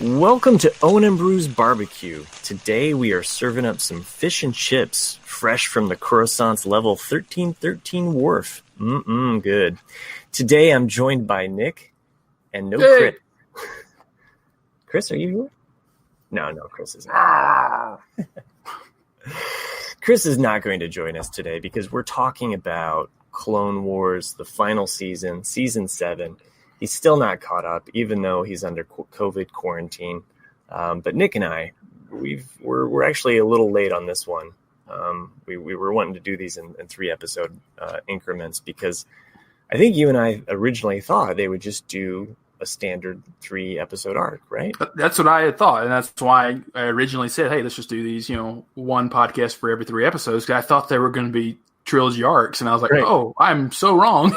Welcome to Owen and Beru's BBQ. Today we are serving up some fish and chips, fresh from the Coruscant's level 1313 wharf. Good. Today I'm joined by Nick and Chris. Chris, are you here? No, Chris isn't. Chris is not going to join us today because we're talking about Clone Wars, the final season, season 7. He's still not caught up, even though he's under COVID quarantine. But Nick and I, we're actually a little late on this one. We were wanting to do these in 3-episode increments because I think you and I originally thought they would just do a standard 3-episode arc, right? That's what I had thought, and that's why I originally said, "Hey, let's just do these, one podcast for every 3 episodes." Because I thought they were going to be trilogy arcs, and I was like, right. "Oh, I'm so wrong."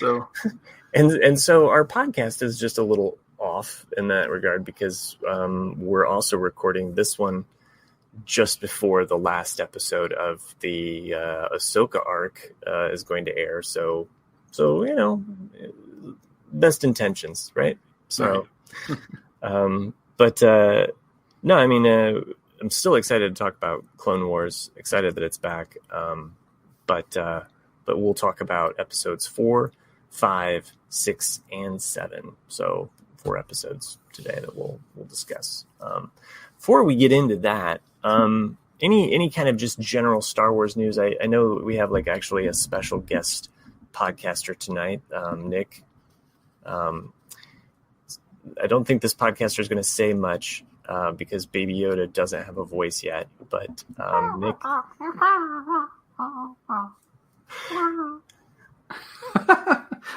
So. And so our podcast is just a little off in that regard because we're also recording this one just before the last episode of the Ahsoka arc is going to air. So best intentions, right? So, right. No, I mean, I'm still excited to talk about Clone Wars. Excited that it's back. But we'll talk about episodes 4, 5, 6, and 7. So 4 episodes today that we'll discuss. Before we get into that, any kind of just general Star Wars news? I know we have actually a special guest podcaster tonight, Nick. I don't think this podcaster is going to say much because Baby Yoda doesn't have a voice yet. But Nick.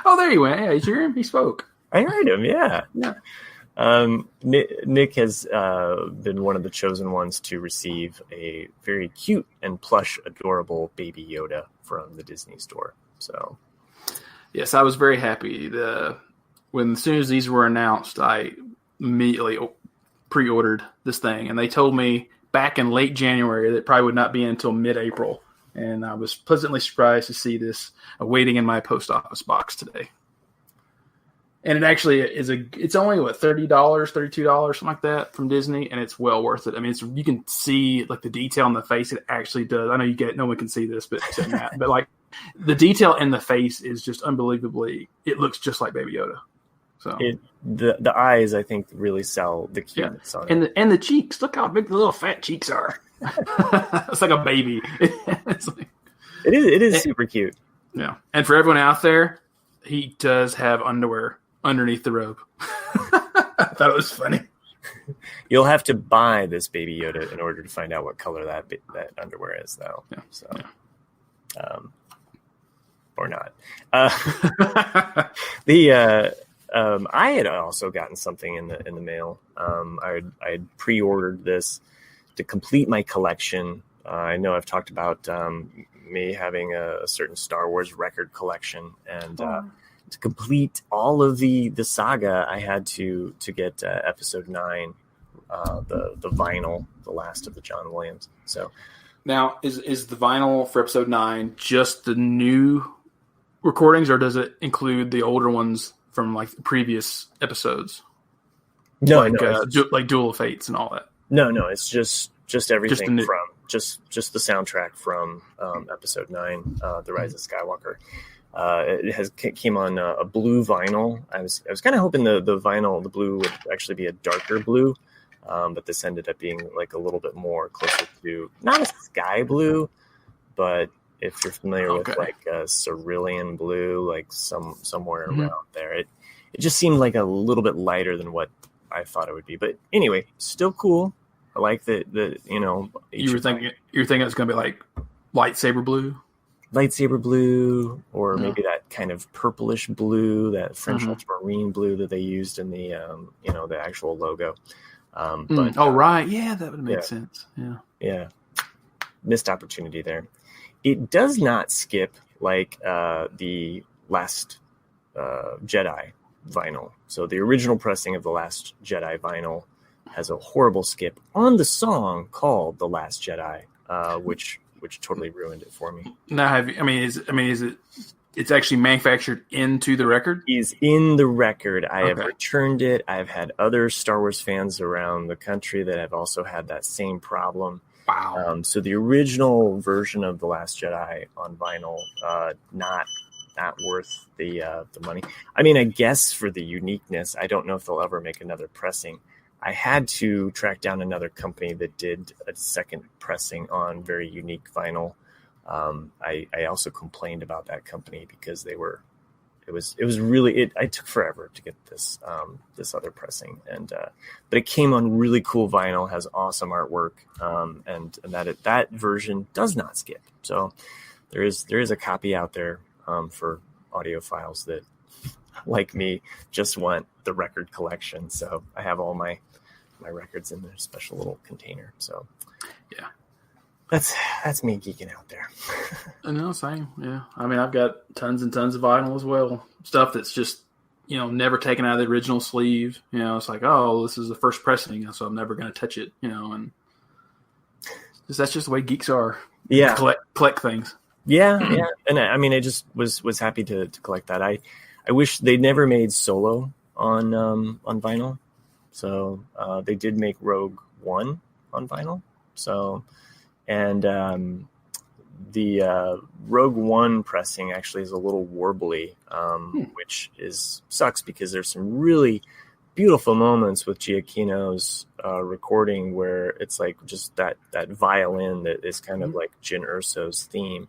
Oh, there he went. Yeah, did you hear him? He spoke. I heard him, yeah. Nick has been one of the chosen ones to receive a very cute and plush, adorable Baby Yoda from the Disney store. So, yes, I was very happy. As soon as these were announced, I immediately pre-ordered this thing, and they told me back in late January that it probably would not be until mid-April. And I was pleasantly surprised to see this waiting in my post office box today. And it actually it's only $30, $32, something like that from Disney, and it's well worth it. I mean, you can see the detail in the face. It actually does. I know no one can see this, but the detail in the face is just unbelievably. It looks just like Baby Yoda. So the eyes, I think, really sell the cuteness on it. And the cheeks. Look how big the little fat cheeks are. It's like a baby. It is super cute. Yeah. And for everyone out there, he does have underwear underneath the robe. I thought it was funny. You'll have to buy this Baby Yoda in order to find out what color that underwear is, though. Yeah. So, or not. I had also gotten something in the mail. I had pre-ordered this to complete my collection. I know I've talked about me having a certain Star Wars record collection, and to complete all of the saga, I had to get episode 9, the vinyl, the last of the John Williams. So now is the vinyl for episode 9 just the new recordings, or does it include the older ones from previous episodes? No, like Duel of Fates and all that. No, it's just everything from just the soundtrack from episode 9, The Rise of Skywalker. It came on a blue vinyl. I was kind of hoping the vinyl, the blue, would actually be a darker blue, but this ended up being a little bit more closer to not a sky blue, but if you're familiar with a cerulean blue, somewhere around there, it just seemed like a little bit lighter than what I thought it would be. But anyway, still cool. I like the you were thinking it's going to be lightsaber blue, or maybe that kind of purplish blue, that French ultramarine blue that they used in the the actual logo. Right, yeah, that would make sense. Yeah, missed opportunity there. It does not skip the Last Jedi vinyl. So the original pressing of the Last Jedi vinyl has a horrible skip on the song called "The Last Jedi," which totally ruined it for me. Now, is it it's actually manufactured into the record? Is in the record. I have returned it. I've had other Star Wars fans around the country that have also had that same problem. Wow. So the original version of The Last Jedi on vinyl, not worth the money. I mean, I guess for the uniqueness, I don't know if they'll ever make another pressing. I had to track down another company that did a second pressing on very unique vinyl. I also complained about that company because it was really I took forever to get this other pressing, and but it came on really cool vinyl, has awesome artwork, and that version does not skip. So there is a copy out there for audiophiles that, like me, just want the record collection. So I have all my records in their special little container. So yeah. That's me geeking out there. No, same. Yeah. I mean, I've got tons and tons of vinyl as well. Stuff that's just, never taken out of the original sleeve. It's like, oh, this is the first pressing, so I'm never going to touch it, and that's just the way geeks are. Yeah. Collect things. Yeah. Yeah. And I mean, I just was happy to collect that. I wish they never made Solo on vinyl. So they did make Rogue One on vinyl. So, and the Rogue One pressing actually is a little warbly, which sucks because there's some really beautiful moments with Giacchino's recording where it's like just that violin that is kind of like Jyn Erso's theme,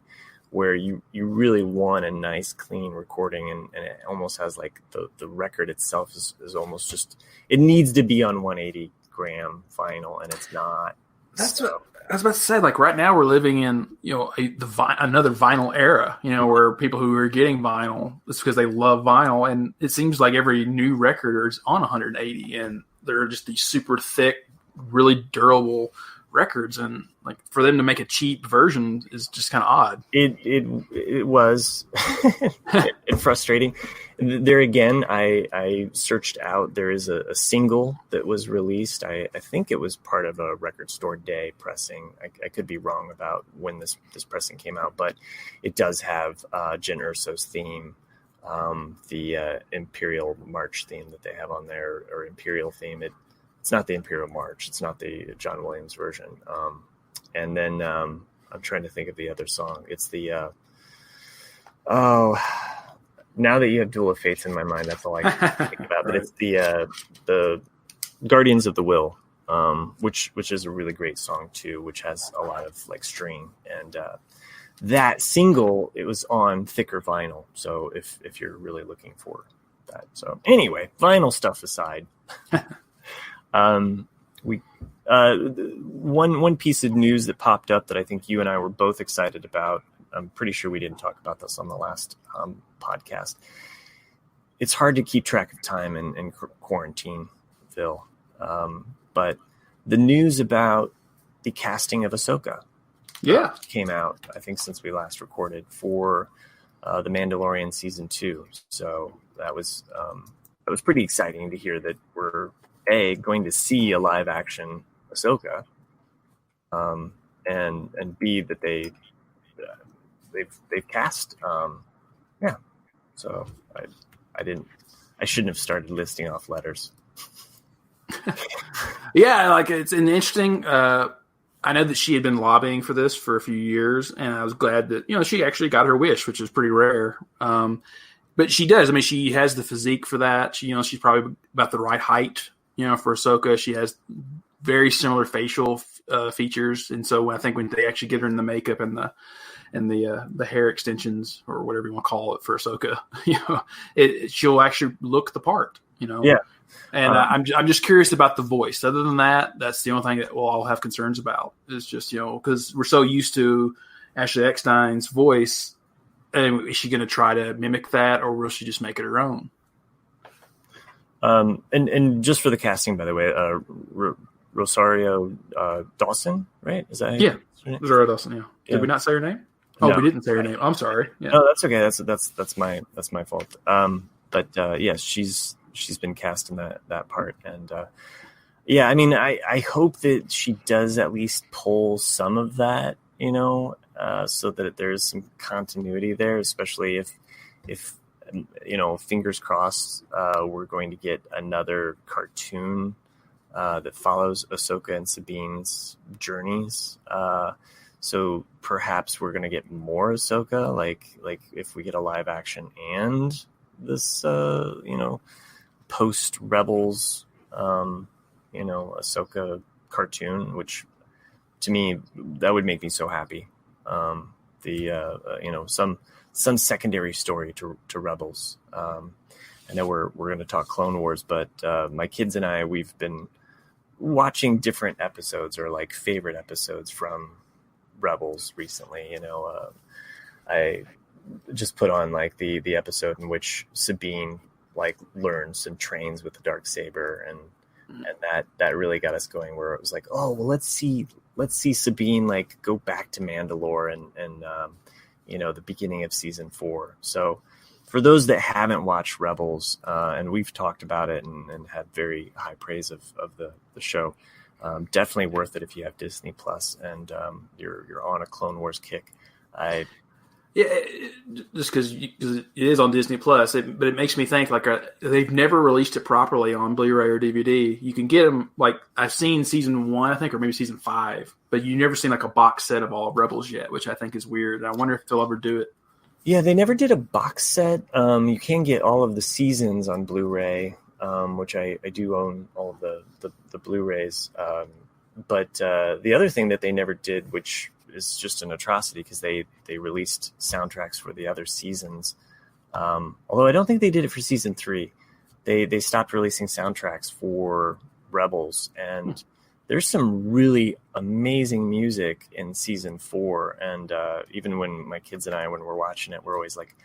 where you really want a nice clean recording, and it almost has like the record itself is almost just, it needs to be on 180 gram vinyl, and it's not. That's what I was about to say. Like right now we're living in, another vinyl era, where people who are getting vinyl, it's because they love vinyl, and it seems like every new record is on 180, and they're just these super thick, really durable records, and like for them to make a cheap version is just kind of odd. It was frustrating. There again, I searched out. There is a single that was released. I think it was part of a Record Store Day pressing. I could be wrong about when this pressing came out, but it does have Jyn Erso's theme, the Imperial March theme that they have on there, or Imperial theme. It's not the Imperial March. It's not the John Williams version. And then I'm trying to think of the other song. It's the now that you have Duel of Fates in my mind, that's all I can think about. But it's the Guardians of the Will, which is a really great song too, which has a lot of like string. And that single, it was on thicker vinyl. So if you're really looking for that. So anyway, vinyl stuff aside. One piece of news that popped up that I think you and I were both excited about. I'm pretty sure we didn't talk about this on the last podcast. It's hard to keep track of time in quarantine, Phil. But the news about the casting of Ahsoka came out, I think, since we last recorded for The Mandalorian Season 2. So that was pretty exciting to hear that we're going to see a live action Ahsoka, and B, that they've cast. So I shouldn't have started listing off letters. Yeah, like it's an interesting. I know that she had been lobbying for this for a few years, and I was glad that she actually got her wish, which is pretty rare. But she does. I mean, she has the physique for that. She's probably about the right height. For Ahsoka, she has very similar facial features, and so I think when they actually get her in the makeup and the hair extensions or whatever you want to call it for Ahsoka, she'll actually look the part. Yeah. And I'm just curious about the voice. Other than that, that's the only thing that we'll all have concerns about. Is just because we're so used to Ashley Eckstein's voice, and is she going to try to mimic that, or will she just make it her own? And just for the casting, by the way, Rosario Dawson, right? Is that Rosario Dawson? Yeah. Did we not say her name? Oh, no. We didn't say her name. I'm sorry. Yeah. No, that's okay. That's my fault. But yes, she's been cast in that part, and I mean, I hope that she does at least pull some of that, so that there's some continuity there, especially if fingers crossed, we're going to get another cartoon that follows Ahsoka and Sabine's journeys. So perhaps we're going to get more Ahsoka, like if we get a live action and this, post Rebels, Ahsoka cartoon, which to me, that would make me so happy. Some secondary story to Rebels. I know we're going to talk Clone Wars, but my kids and I, we've been watching different episodes or like favorite episodes from Rebels recently. I just put on like the episode in which Sabine like learns and trains with the Darksaber, and that really got us going, where it was like, oh well, let's see Sabine like go back to Mandalore and the beginning of season 4. So for those that haven't watched Rebels, and we've talked about it and had very high praise of the show, definitely worth it if you have Disney Plus and you're on a Clone Wars kick. Just because it is on Disney Plus, but it makes me think like they've never released it properly on Blu-ray or DVD. You can get them like I've seen season 1, I think, or maybe season 5, but you never seen like a box set of all of Rebels yet, which I think is weird. I wonder if they'll ever do it. Yeah, they never did a box set. You can get all of the seasons on Blu-ray, which I do own all of the Blu-rays. But the other thing that they never did, which is just an atrocity, because they released soundtracks for the other seasons. Although I don't think they did it for season 3. They stopped releasing soundtracks for Rebels, and there's some really amazing music in season 4. And even when my kids and I, when we're watching it, we're always like,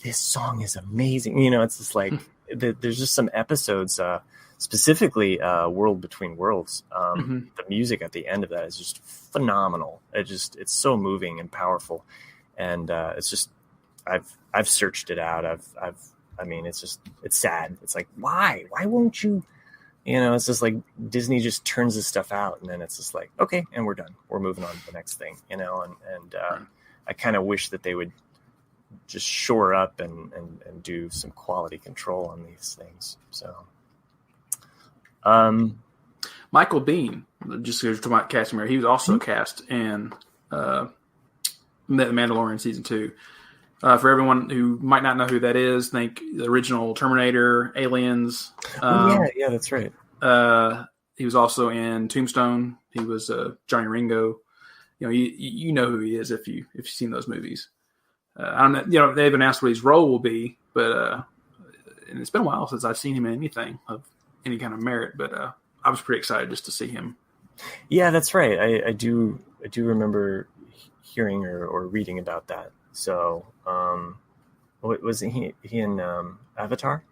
this song is amazing. It's just like, there's just some episodes, specifically World Between Worlds. The music at the end of that is just phenomenal. It's so moving and powerful. And it's just, I've searched it out. It's sad. It's like, why won't you? It's just like Disney just turns this stuff out, and then it's just like, okay, and we're done. We're moving on to the next thing, and I kind of wish that they would just shore up and do some quality control on these things. So, Michael Biehn, just to talk about Casimir, he was also cast in The Mandalorian season 2. For everyone who might not know who that is, think the original Terminator, Aliens. Yeah, that's right. He was also in Tombstone. He was Johnny Ringo. You know who he is if you've seen those movies. I don't know. They haven't announced what his role will be, but and it's been a while since I've seen him in anything of any kind of merit. But I was pretty excited just to see him. Yeah, that's right. I do remember hearing or reading about that. So, was he in Avatar?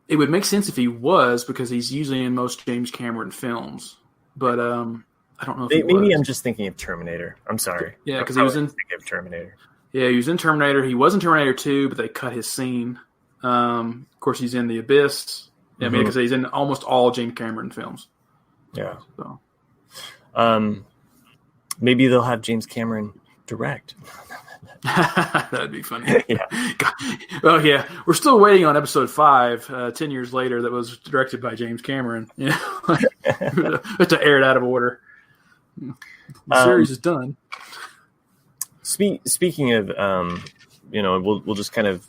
It would make sense if he was, because he's usually in most James Cameron films. But I don't know if maybe I'm just thinking of Terminator. I'm sorry. Yeah, because he was in Terminator. Yeah, he was in Terminator. He was in Terminator 2, but they cut his scene. Of course, he's in The Abyss. Yeah, because he's in almost all James Cameron films. Yeah. So, maybe they'll have James Cameron direct. That'd be funny. Yeah. Well, yeah, we're still waiting on episode 5, 10 years later, that was directed by James Cameron. To air it out of order. The series is done. Speaking of, we'll just kind of.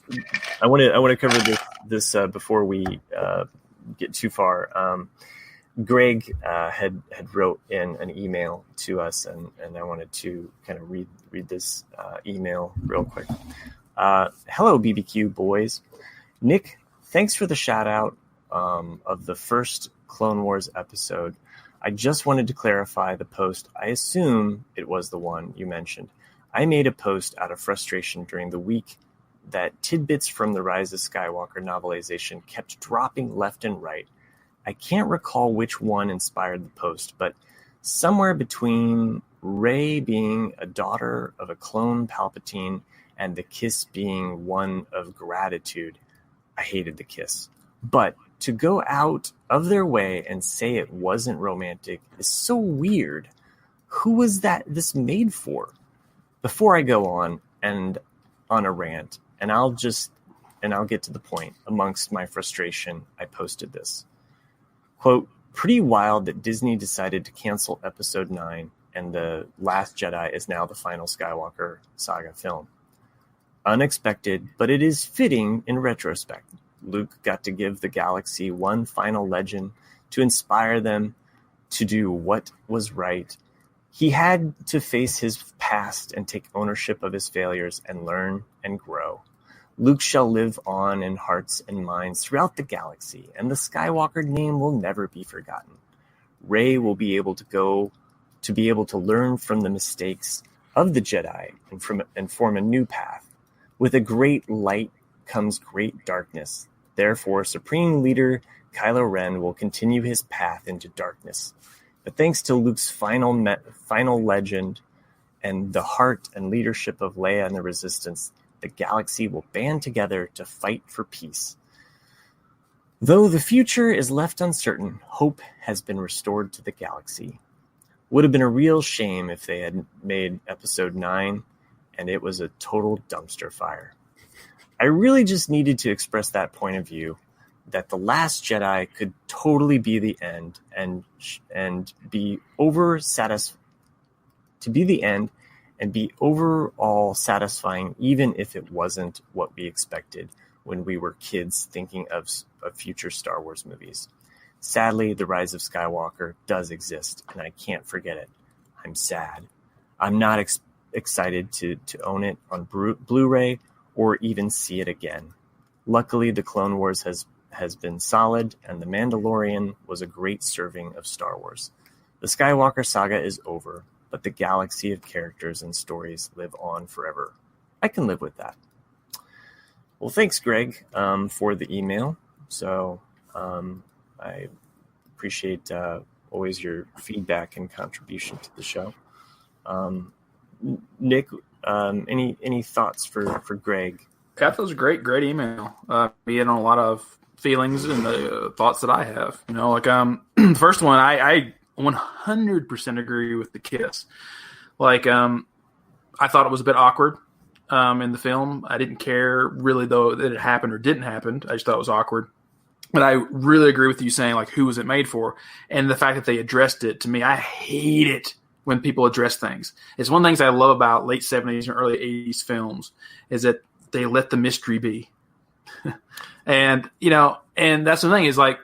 I want to cover this before we get too far. Greg had wrote in an email to us, and I wanted to kind of read this email real quick. Hello, BBQ boys. Nick, thanks for the shout out of the first Clone Wars episode. I just wanted to clarify the post. I assume it was the one you mentioned. I made a post out of frustration during the week that tidbits from the Rise of Skywalker novelization kept dropping left and right. I can't recall which one inspired the post, but somewhere between Rey being a daughter of a clone Palpatine and the kiss being one of gratitude, I hated the kiss. But to go out of their way and say it wasn't romantic is so weird. Who was this made for? Before I go on, and on a rant, and I'll get to the point. Amongst my frustration, I posted this. Quote, pretty wild that Disney decided to cancel Episode 9 and The Last Jedi is now the final Skywalker saga film. Unexpected, but it is fitting in retrospect. Luke got to give the galaxy one final legend to inspire them to do what was right. He had to face his past and take ownership of his failures and learn and grow. Luke shall live on in hearts and minds throughout the galaxy, and the Skywalker name will never be forgotten. Rey will be able to learn from the mistakes of the Jedi and form a new path. With a great light comes great darkness. Therefore, Supreme Leader Kylo Ren will continue his path into darkness. But thanks to Luke's final legend and the heart and leadership of Leia and the Resistance, the galaxy will band together to fight for peace. Though the future is left uncertain, hope has been restored to the galaxy. Would have been a real shame if they had made Episode 9 and it was a total dumpster fire. I really just needed to express that point of view, that The Last Jedi could totally be the end and be overall satisfying, even if it wasn't what we expected when we were kids thinking of future Star Wars movies. Sadly, The Rise of Skywalker does exist, and I can't forget it. I'm sad. I'm not excited to own it on Blu-ray or even see it again. Luckily, The Clone Wars has been solid, and The Mandalorian was a great serving of Star Wars. The Skywalker saga is over, but the galaxy of characters and stories live on forever. I can live with that. Well, thanks, Greg, for the email. So I appreciate always your feedback and contribution to the show. Nick, any thoughts for Greg? Yeah, that was a great email. He had on a lot of feelings and thoughts that I have. You know, like the first one, I 100% agree with the kiss. Like, I thought it was a bit awkward in the film. I didn't care really though that it happened or didn't happen. I just thought it was awkward. But I really agree with you saying, like, who was it made for? And the fact that they addressed it, to me, I hate it when people address things. It's one of the things I love about late 70s and early 80s films is that they let the mystery be. And, you know, and that's the thing is, like,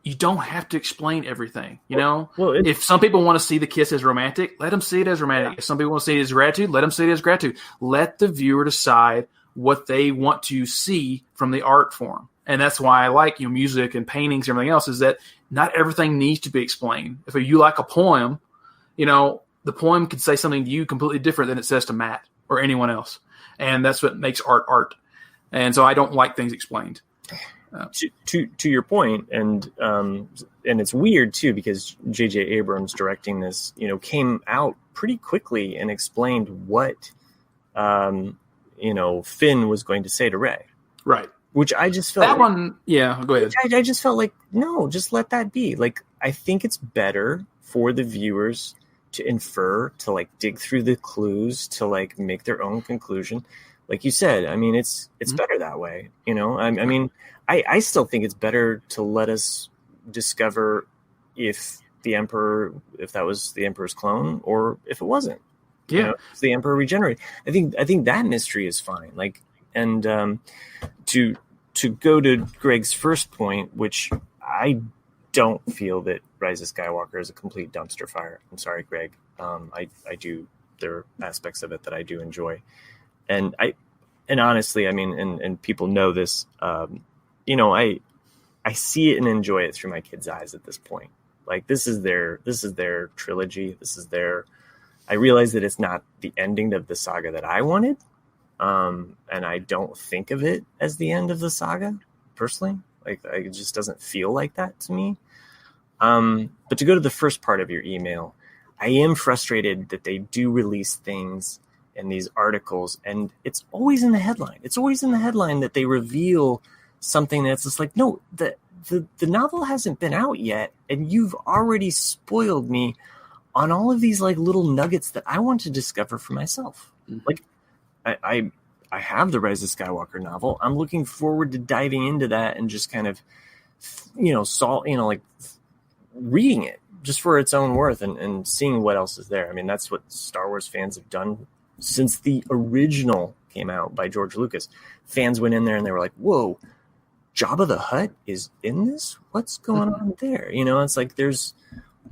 you don't have to explain everything, you know? Well, if some people want to see the kiss as romantic, let them see it as romantic. Yeah. If some people want to see it as gratitude, let them see it as gratitude. Let the viewer decide what they want to see from the art form. And that's why I like, you know, music and paintings and everything else, is that not everything needs to be explained. If you like a poem, you know, the poem could say something to you completely different than it says to Matt or anyone else. And that's what makes art. And so I don't like things explained. To your point, and it's weird too, because J.J. Abrams directing this, you know, came out pretty quickly and explained what, you know, Finn was going to say to Rey. Right. Which I just felt that one. Yeah, go ahead. I just felt like, no, just let that be. Like, I think it's better for the viewers to infer, to like dig through the clues, to like make their own conclusion. Like you said, I mean, it's better that way. You know, I mean, I still think it's better to let us discover if that was the Emperor's clone or if it wasn't. Yeah, you know, if the Emperor regenerated. I think that mystery is fine. Like, and to go to Greg's first point, which I don't feel that Rise of Skywalker is a complete dumpster fire. I'm sorry, Greg. I do. There are aspects of it that I do enjoy, and honestly, I mean, and people know this. You know, I see it and enjoy it through my kids' eyes at this point. Like, this is their trilogy. I realize that it's not the ending of the saga that I wanted. And I don't think of it as the end of the saga personally. Like, it just doesn't feel like that to me. But to go to the first part of your email, I am frustrated that they do release things in these articles, and it's always in the headline. It's always in the headline that they reveal something that's just like, no, the novel hasn't been out yet, and you've already spoiled me on all of these like little nuggets that I want to discover for myself. Mm-hmm. Like, I I have the Rise of Skywalker novel. I'm looking forward to diving into that and just kind of, like reading it just for its own worth and seeing what else is there. I mean, that's what Star Wars fans have done since the original came out by George Lucas. Fans went in there and they were like, whoa, Jabba the Hutt is in this? What's going on there? It's like there's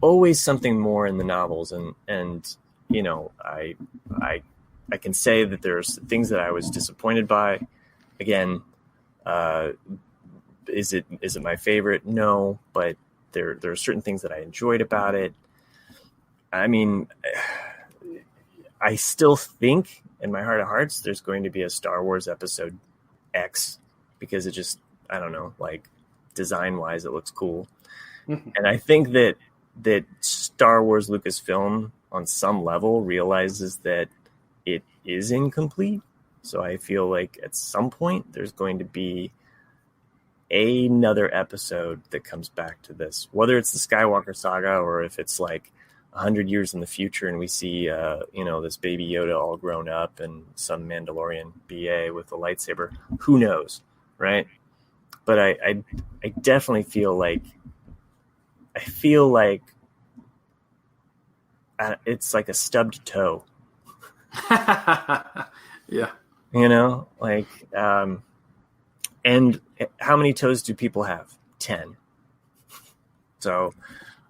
always something more in the novels, and I can say that there's things that I was disappointed by. Again, is it my favorite? No, but there are certain things that I enjoyed about it. I mean, I still think in my heart of hearts there's going to be a Star Wars Episode X, because it just, I don't know, like design wise, it looks cool. And I think that Star Wars Lucasfilm on some level realizes that it is incomplete. So I feel like at some point there's going to be another episode that comes back to this, whether it's the Skywalker saga or if it's like 100 years in the future and we see, this baby Yoda all grown up and some Mandalorian BA with a lightsaber. Who knows, right? But I definitely feel like it's like a stubbed toe. Yeah. And how many toes do people have? 10. So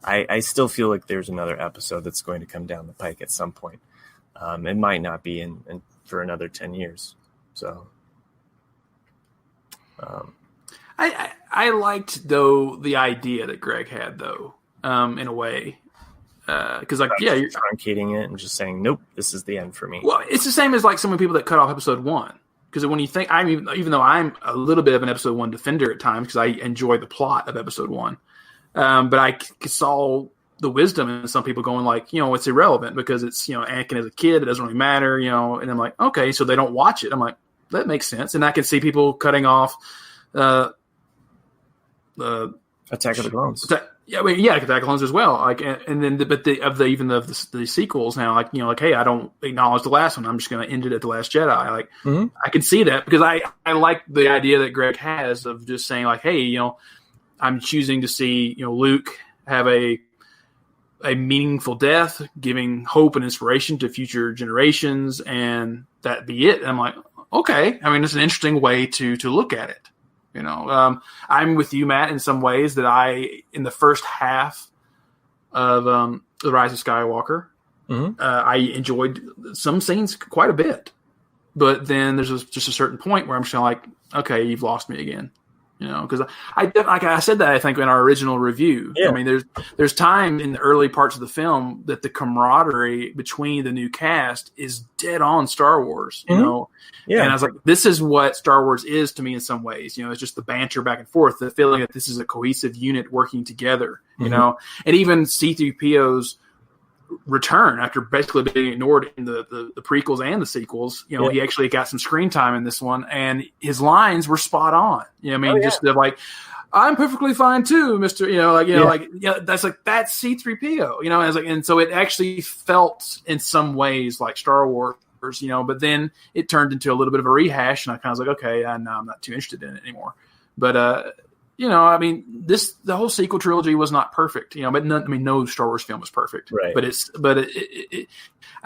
I still feel like there's another episode that's going to come down the pike at some point. It might not be in for another 10 years. So I liked, though, the idea that Greg had, though, in a way. Because, you're truncating it and just saying, nope, this is the end for me. Well, it's the same as, like, some of the people that cut off episode 1. Because when you think, even though I'm a little bit of an episode 1 defender at times, because I enjoy the plot of episode 1, but I saw the wisdom in some people going like, it's irrelevant because it's, Anakin as a kid, it doesn't really matter, and I'm like, okay, so they don't watch it. I'm like, that makes sense. And I can see people cutting off the Attack of the Clones. Attack of the Clones as well. Like, and then the sequels now, like, hey, I don't acknowledge the last one. I'm just going to end it at the Last Jedi. Like, I can see that because I like the idea that Greg has of just saying like, hey, I'm choosing to see, Luke have a meaningful death, giving hope and inspiration to future generations, and that be it. And I'm like, okay. I mean, it's an interesting way to look at it. I'm with you, Matt, in some ways that in the first half of The Rise of Skywalker, I enjoyed some scenes quite a bit. But then there's just a certain point where I'm just like, okay, you've lost me again. Because I said that, I think, in our original review. Yeah. I mean, there's time in the early parts of the film that the camaraderie between the new cast is dead on Star Wars, Yeah. And I was like, this is what Star Wars is to me in some ways. It's just the banter back and forth, the feeling that this is a cohesive unit working together, and even C-3PO's return after basically being ignored in the prequels and the sequels. He actually got some screen time in this one, and his lines were spot on. Just like, I'm perfectly fine too, Mister. That's C-3PO. And so it actually felt in some ways like Star Wars. But then it turned into a little bit of a rehash, and I kind of was like, okay, no, I'm not too interested in it anymore. But the whole sequel trilogy was not perfect, but no Star Wars film was perfect. Right.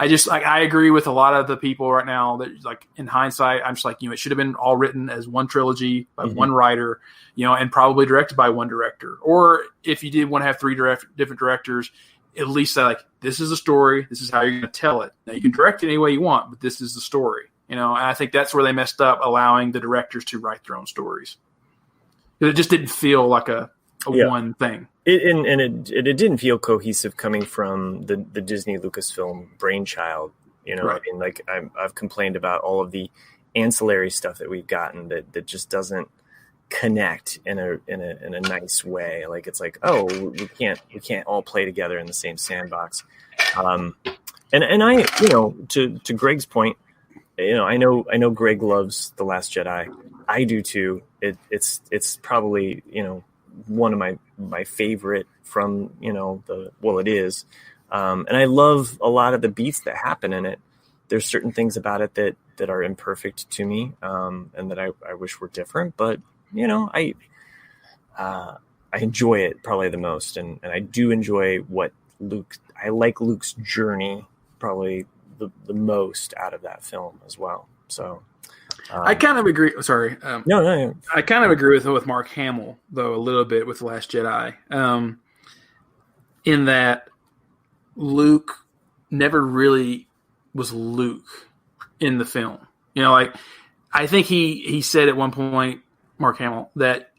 I agree with a lot of the people right now that, like, in hindsight, I'm just like, it should have been all written as one trilogy by one writer, and probably directed by one director. Or if you did want to have three different directors, at least say, like, this is the story, this is how you're going to tell it. Now you can direct it any way you want, but this is the story, and I think that's where they messed up, allowing the directors to write their own stories. It just didn't feel like a one thing. It didn't feel cohesive coming from the Disney Lucasfilm brainchild. Right. I mean, like, I've complained about all of the ancillary stuff that we've gotten that just doesn't connect in a nice way. Like, it's like, oh, we can't all play together in the same sandbox. And I, to Greg's point, I know Greg loves The Last Jedi. I do too. It's probably, one of my favorite from, it is. And I love a lot of the beats that happen in it. There's certain things about it that that are imperfect to me, and that I wish were different. But I enjoy it probably the most, and I do enjoy what I like Luke's journey probably the most out of that film as well. So I kind of agree. Sorry, no. I kind of agree with Mark Hamill though a little bit with The Last Jedi, in that Luke never really was Luke in the film. Like I think he said at one point, Mark Hamill, that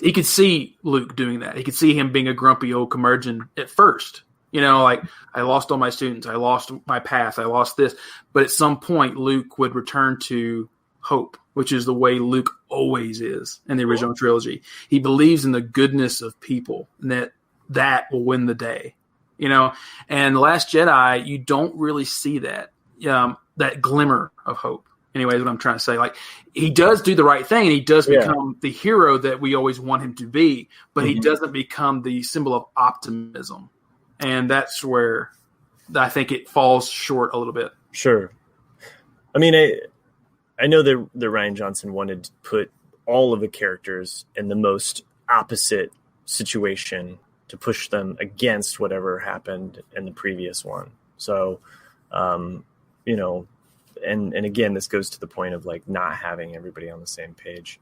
he could see Luke doing that. He could see him being a grumpy old curmudgeon at first. Like I lost all my students, I lost my path, I lost this. But at some point, Luke would return to hope, which is the way Luke always is in the original trilogy. He believes in the goodness of people, and that will win the day. And The Last Jedi, you don't really see that that glimmer of hope. Anyway, is what I'm trying to say. Like, he does do the right thing, and he does become the hero that we always want him to be, but he doesn't become the symbol of optimism. And that's where I think it falls short a little bit. Sure. I mean, I know that Rian Johnson wanted to put all of the characters in the most opposite situation to push them against whatever happened in the previous one. So, and again, this goes to the point of like not having everybody on the same page.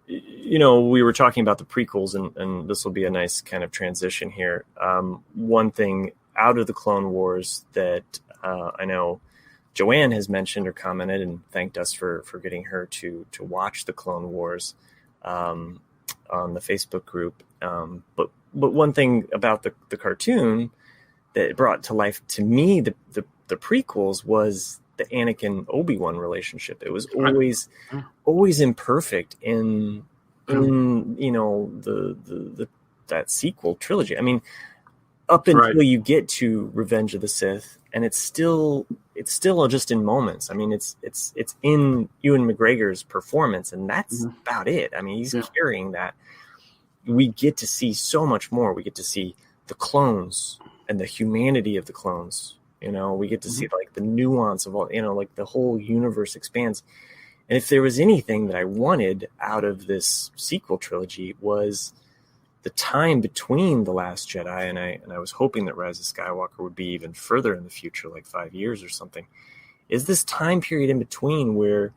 We were talking about the prequels, and this will be a nice kind of transition here. One thing out of the Clone Wars that I know Joanne has mentioned or commented and thanked us for getting her to watch the Clone Wars on the Facebook group. But one thing about the cartoon that brought to life to me the prequels was the Anakin Obi-Wan relationship. It was always imperfect in the that sequel trilogy. I mean, up until you get to Revenge of the Sith, and it's still just in moments. I mean, it's in Ewan McGregor's performance, and that's about it. I mean, he's carrying that. We get to see so much more. We get to see the clones and the humanity of the clones. We get to see like the nuance of all, like the whole universe expands. And if there was anything that I wanted out of this sequel trilogy was the time between The Last Jedi and I was hoping that Rise of Skywalker would be even further in the future, like 5 years or something, is this time period in between where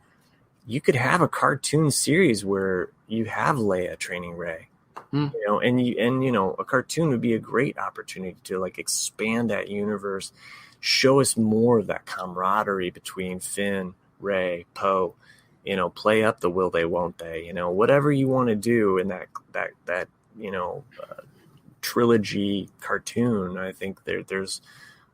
you could have a cartoon series where you have Leia training Rey. And a cartoon would be a great opportunity to like expand that universe, show us more of that camaraderie between Finn, Rey, Poe, play up the will they, won't they, whatever you want to do in that trilogy cartoon. I think there's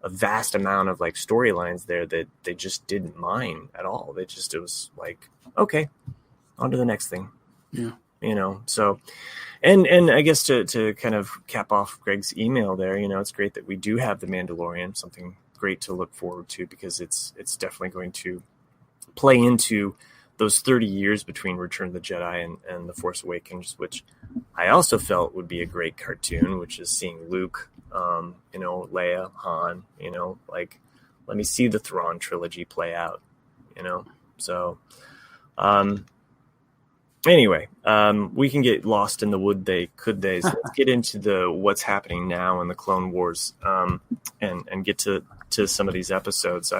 a vast amount of like storylines there that they just didn't mind at all. It was like, okay, on to the next thing. Yeah. So, and I guess to kind of cap off Greg's email there, it's great that we do have The Mandalorian, something great to look forward to, because it's definitely going to play into those 30 years between Return of the Jedi and The Force Awakens, which I also felt would be a great cartoon, which is seeing Luke, Leia, Han, like, let me see the Thrawn trilogy play out, so, anyway, we can get lost in the would they, could they. So let's get into what's happening now in the Clone Wars, and get to some of these episodes.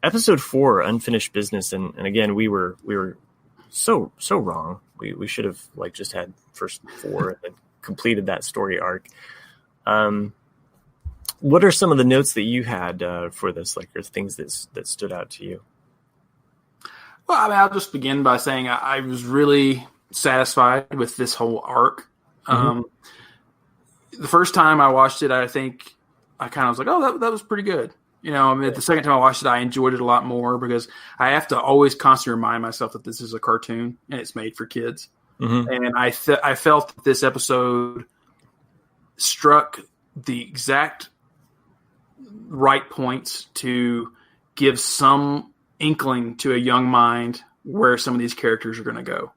Episode 4, Unfinished Business, and again, we were so wrong. We should have like just had first 4 and completed that story arc. What are some of the notes that you had for this, like, or things that stood out to you? Well, I mean, I'll just begin by saying I was really satisfied with this whole arc. The first time I watched it, I think I kind of was like, oh, that was pretty good. The second time I watched it, I enjoyed it a lot more, because I have to always constantly remind myself that this is a cartoon and it's made for kids. And I felt that this episode struck the exact right points to give some inkling to a young mind where some of these characters are going to go.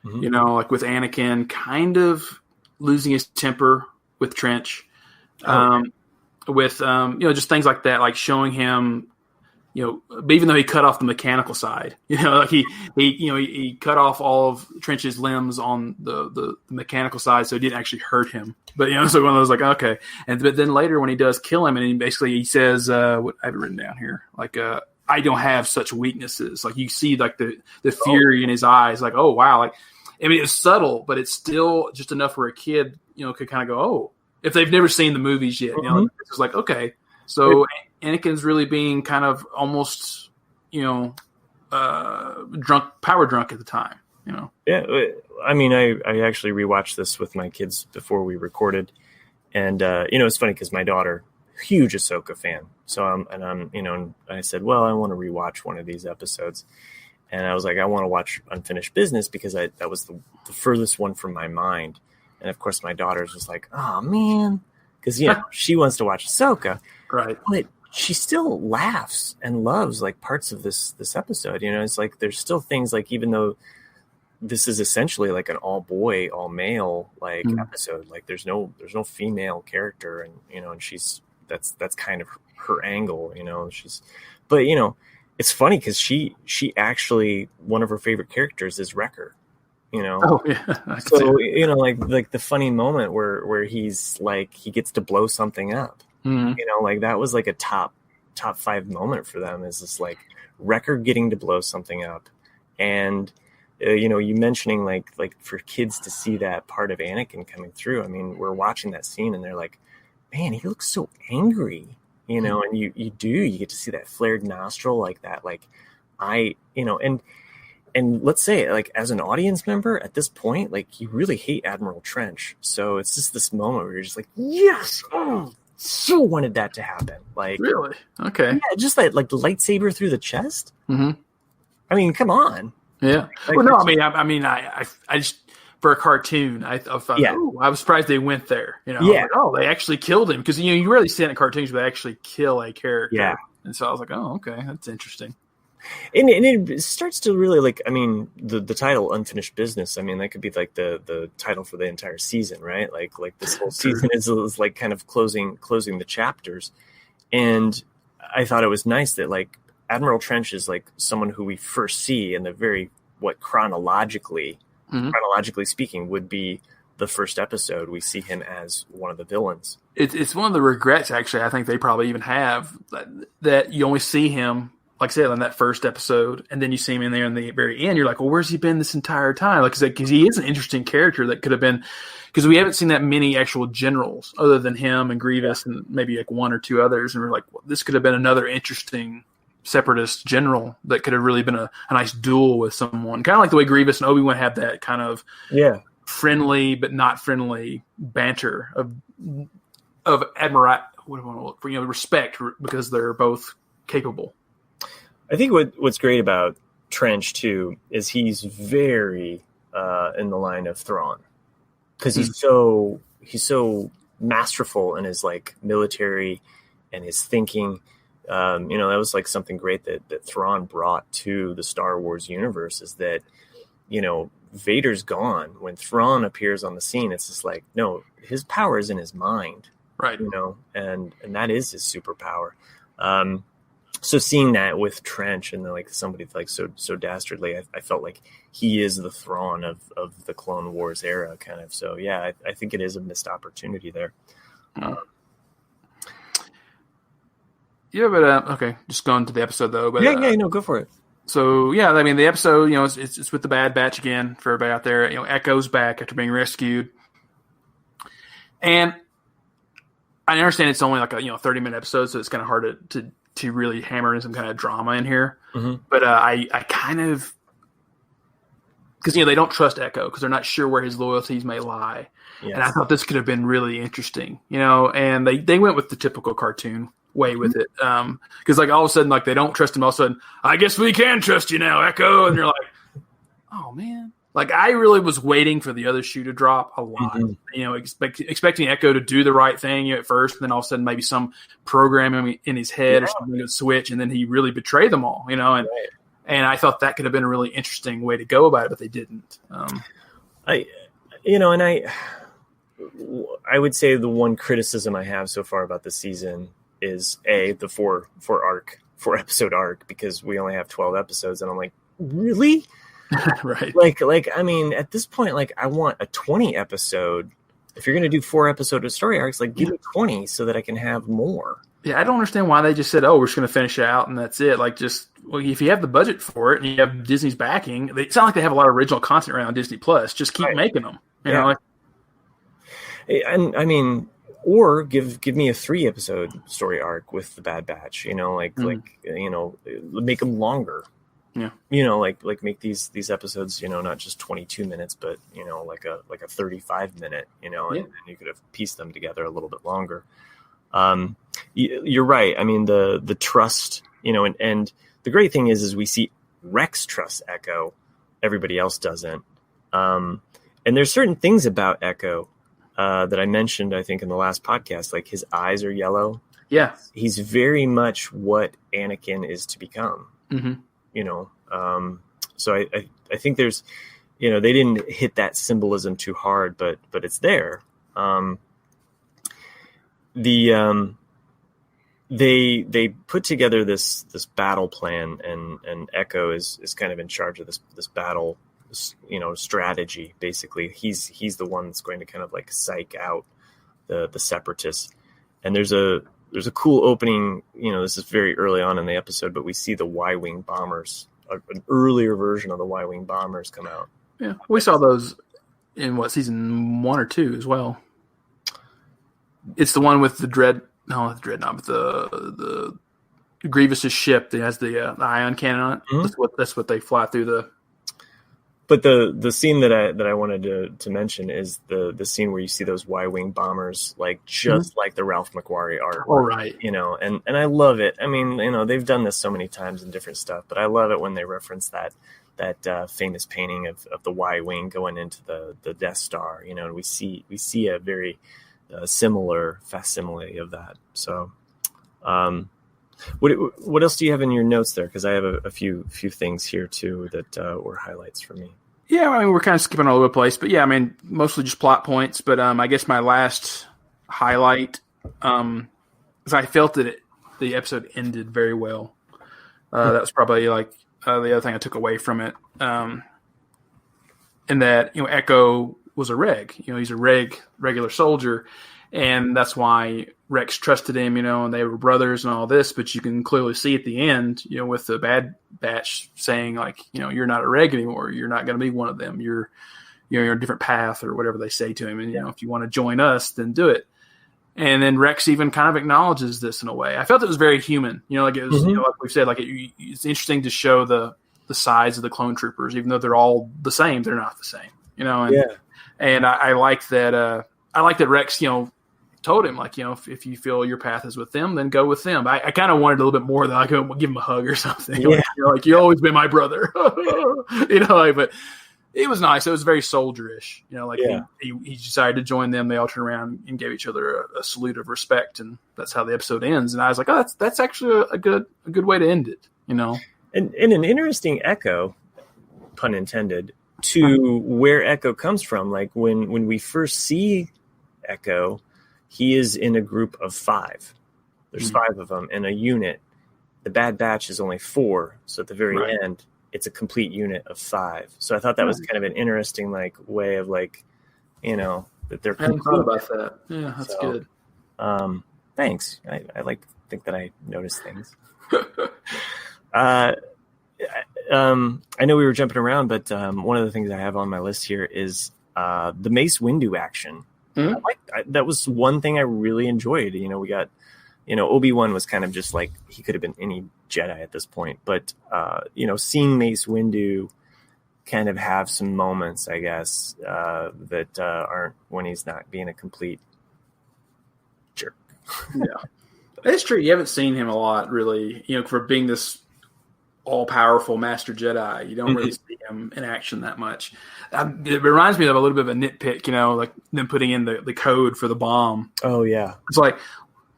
Like with Anakin kind of losing his temper with Trench. with just things like that, like showing him, even though he cut off the mechanical side, like he cut off all of Trench's limbs on the mechanical side, so it didn't actually hurt him. But so one of those like, okay, but then later when he does kill him, and he says, what I have it written down here, like I don't have such weaknesses. Like you see like the fury in his eyes, like, oh wow, like I mean it's subtle, but it's still just enough where a kid could kind of go, oh, if they've never seen the movies yet, it's like, okay, so Anakin's really being kind of almost, power drunk at the time, Yeah, I mean, I actually rewatched this with my kids before we recorded, and it's funny because my daughter, huge Ahsoka fan, so I'm I said, well, I want to rewatch one of these episodes, and I was like, I want to watch Unfinished Business because that was the furthest one from my mind, and of course my daughter's just like, oh man, because she wants to watch Ahsoka, right, but she still laughs and loves like parts of this episode. It's like there's still things like, even though this is essentially like an all boy, all male like episode, like there's no female character, and and that's kind of her angle, but it's funny because she actually, one of her favorite characters is Wrecker. Oh yeah. So like the funny moment where he's like, he gets to blow something up. Like that was like a top 5 moment for them, is this like Wrecker getting to blow something up, and you mentioning like for kids to see that part of Anakin coming through. I mean, we're watching that scene and they're like, man, he looks so angry, and you get to see that flared nostril, like that, like and let's say, like, as an audience member at this point, like, you really hate Admiral Trench, so it's just this moment where you're just like, yes, oh, so wanted that to happen. Like, really? Okay. Yeah, just like the lightsaber through the chest. I mean, come on. Yeah. Like, well, no, I just, for a cartoon, I thought, I was surprised they went there. Yeah. Like, oh, they actually killed him, because you rarely see it in cartoons where they actually kill a character. Yeah. And so I was like, oh, okay, that's interesting. And it starts to really, like, I mean, the title Unfinished Business, I mean, that could be like the title for the entire season, right? Like this whole season is like kind of closing the chapters. And I thought it was nice that, like, Admiral Trench is like someone who we first see in the very, chronologically speaking, would be the first episode. We see him as one of the villains. It's one of the regrets, actually, I think they probably even have, that you only see him, like I said, on that first episode, and then you see him in there in the very end. You're like, well, where's he been this entire time? Like, because he is an interesting character that could have been, because we haven't seen that many actual generals other than him and Grievous and maybe like one or two others. And we're like, well, this could have been another interesting separatist general that could have really been a nice duel with someone. Kind of like the way Grievous and Obi-Wan have that kind of friendly but not friendly banter of respect, because they're both capable. I think what's great about Trench too is he's very in the line of Thrawn, because he's so masterful in his, like, military and his thinking. That was like something great that Thrawn brought to the Star Wars universe, is that, Vader's gone. When Thrawn appears on the scene, it's just like, no, his power is in his mind, right? And that is his superpower. So seeing that with Trench, and like somebody like so dastardly, I felt like he is the Thrawn of the Clone Wars era, kind of. So yeah, I think it is a missed opportunity there. Yeah, but okay, just going to the episode though. But go for it. So yeah, I mean, the episode, it's with the Bad Batch again for everybody out there. Echo's back after being rescued, and I understand it's only like a 30-minute episode, so it's kind of hard to really hammer in some kind of drama in here. But I kind of, because they don't trust Echo because they're not sure where his loyalties may lie. Yes. And I thought this could have been really interesting, and they went with the typical cartoon way with it. Because like all of a sudden, like, they don't trust him. All of a sudden, I guess we can trust you now, Echo. And you're like, oh man. Like, I really was waiting for the other shoe to drop a lot, expecting Echo to do the right thing at first, and then all of a sudden maybe some programming in his head or something would switch, and then he really betrayed them all, and I thought that could have been a really interesting way to go about it, but they didn't. I would say the one criticism I have so far about the season is the four episode arc, because we only have 12 episodes, and I'm like, really? Right. Like, I mean, at this point, like, I want a 20 episode. If you're going to do 4 episode of story arcs, like, give me 20 so that I can have more. Yeah, I don't understand why they just said, "Oh, we're just going to finish it out and that's it." Like, just if you have the budget for it and you have Disney's backing, it's not like they have a lot of original content around Disney Plus. Just keep making them. You know, and I mean, or give me a 3 episode story arc with the Bad Batch. You know, like make them longer. Yeah. You know, like make these episodes, you know, not just 22 minutes, but you know, like a 35 minute. You know, and you could have pieced them together a little bit longer. You're right. I mean, the trust, you know, and the great thing is we see Rex trust Echo, everybody else doesn't. And there's certain things about Echo that I mentioned, I think, in the last podcast, like his eyes are yellow. Yeah, he's very much what Anakin is to become. Mm-hmm. You know, so I think there's, you know, they didn't hit that symbolism too hard, but it's there. They put together this battle plan, and Echo is kind of in charge of this battle, you know, strategy. Basically, he's the one that's going to kind of like psych out the separatists. And there's a cool opening. You know, this is very early on in the episode, but we see the Y-wing bombers, an earlier version of the Y-wing bombers, come out. Yeah, we saw those in season 1 or 2 as well. It's the one with the not the dreadnought, but the Grievous's ship that has the ion cannon on it. Mm-hmm. That's what they fly through the. But the scene that I wanted to mention is the scene where you see those Y-wing bombers, like just like the Ralph McQuarrie art. All right. You know, and I love it. I mean, you know, they've done this so many times in different stuff, but I love it when they reference that famous painting of the Y-wing going into the Death Star. You know, and we see a very similar facsimile of that. So, what else do you have in your notes there? Because I have a few things here too that were highlights for me. Yeah, I mean, we're kind of skipping all over the place, but yeah, I mean, mostly just plot points. But I guess my last highlight is I felt that the episode ended very well. That was probably like the other thing I took away from it, and that, you know, Echo was a reg. You know, he's a regular soldier, and that's why Rex trusted him, you know, and they were brothers and all this. But you can clearly see at the end, you know, with the Bad Batch saying, like, you know, you're not a reg anymore. You're not going to be one of them. You're a different path, or whatever they say to him. And, you know, if you want to join us, then do it. And then Rex even kind of acknowledges this in a way. I felt it was very human. You know, like it was, you know, like we've said, like it's interesting to show the size of the clone troopers, even though they're all the same, they're not the same, you know? And, and I like that. I like that Rex, you know, told him, like, you know, if you feel your path is with them, then go with them. I kind of wanted a little bit more than I could give him a hug or something. Yeah. Like, you've always been my brother, you know, like, but it was nice. It was very soldierish, you know, like he decided to join them. They all turned around and gave each other a salute of respect. And that's how the episode ends. And I was like, oh, that's actually a good way to end it, you know? And an interesting echo, pun intended, to where Echo comes from. Like when we first see Echo, he is in a group of 5. There's 5 of them in a unit. The Bad Batch is only 4. So at the very end, it's a complete unit of 5. So I thought that was kind of an interesting, like, way of, like, you know, that they're. I hadn't thought about that. Yeah, that's good. Thanks. I like to think that I notice things. I know we were jumping around, but one of the things I have on my list here is the Mace Windu action. Mm-hmm. That was one thing I really enjoyed. You know, we got, you know, Obi-Wan was kind of just like, he could have been any Jedi at this point, but you know, seeing Mace Windu kind of have some moments, I guess, that aren't when he's not being a complete jerk. Yeah, it's true. You haven't seen him a lot, really. You know, for being this all-powerful Master Jedi, you don't really see him in action that much. It reminds me of a little bit of a nitpick, you know, like them putting in the code for the bomb. Oh, yeah. It's like,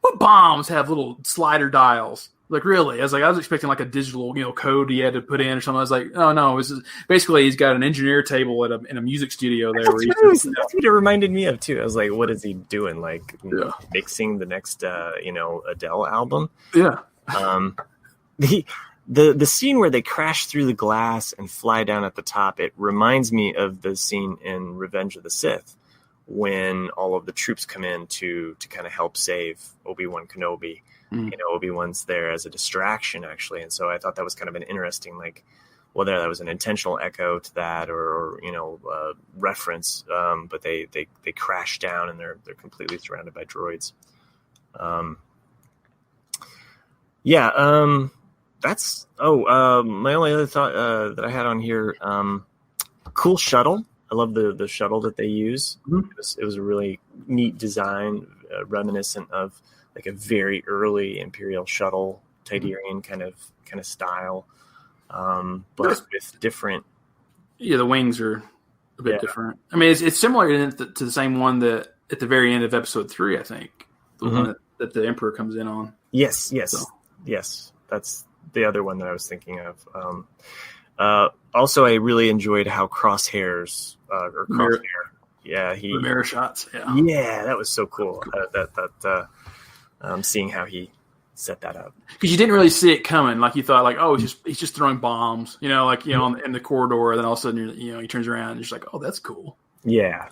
what bombs have little slider dials? Like, really? I was expecting like a digital, code he had to put in or something. I was like, oh no, basically he's got an engineer table in a music studio there. That's what it reminded me of too. I was like, what is he doing? Like mixing the next, Adele album? Yeah. The scene where they crash through the glass and fly down at the top, it reminds me of the scene in Revenge of the Sith when all of the troops come in to kind of help save Obi-Wan Kenobi. Obi-Wan's there as a distraction, actually. And so I thought that was kind of an interesting, like, whether that was an intentional echo to that or reference. But they crash down and they're completely surrounded by droids. That's my only other thought that I had on here. Cool shuttle. I love the shuttle that they use. Mm-hmm. It was a really neat design, reminiscent of like a very early Imperial shuttle, Tidarian kind of style, but with different. Yeah, the wings are a bit different. I mean, it's similar to the same one that at the very end of Episode 3, I think, the one that the Emperor comes in on. Yes. That's the other one that I was thinking of. Also, I really enjoyed how Crosshair. The mirror shots. Yeah, that was so cool. Seeing how he set that up, because you didn't really see it coming. Like you thought, like, oh, he's just throwing bombs, in the corridor. And then all of a sudden, he turns around and you're just like, oh, that's cool. Yeah.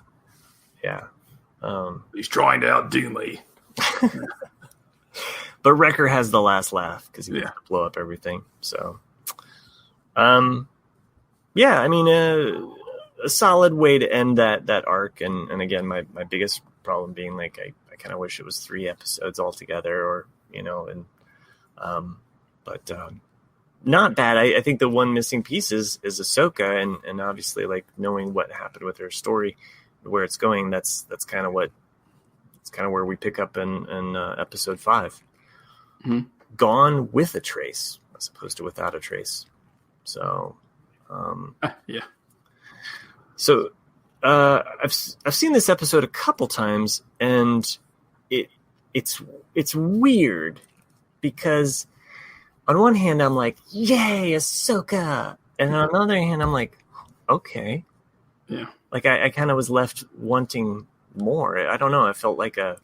He's trying to outdo me. But Wrecker has the last laugh because he wants to blow up everything. So, I mean, a solid way to end that arc. And again, my biggest problem being like I kind of wish it was 3 episodes altogether, or but not bad. I think the one missing piece is Ahsoka, and obviously like knowing what happened with her story, where it's going. That's kind of where we pick up in episode 5. Mm-hmm. Gone with a trace as opposed to without a trace. So, So, I've seen this episode a couple times, and it's weird because on one hand I'm like, yay, Ahsoka, and on the other hand I'm like, okay, like I kind of was left wanting more. I don't know. I felt like a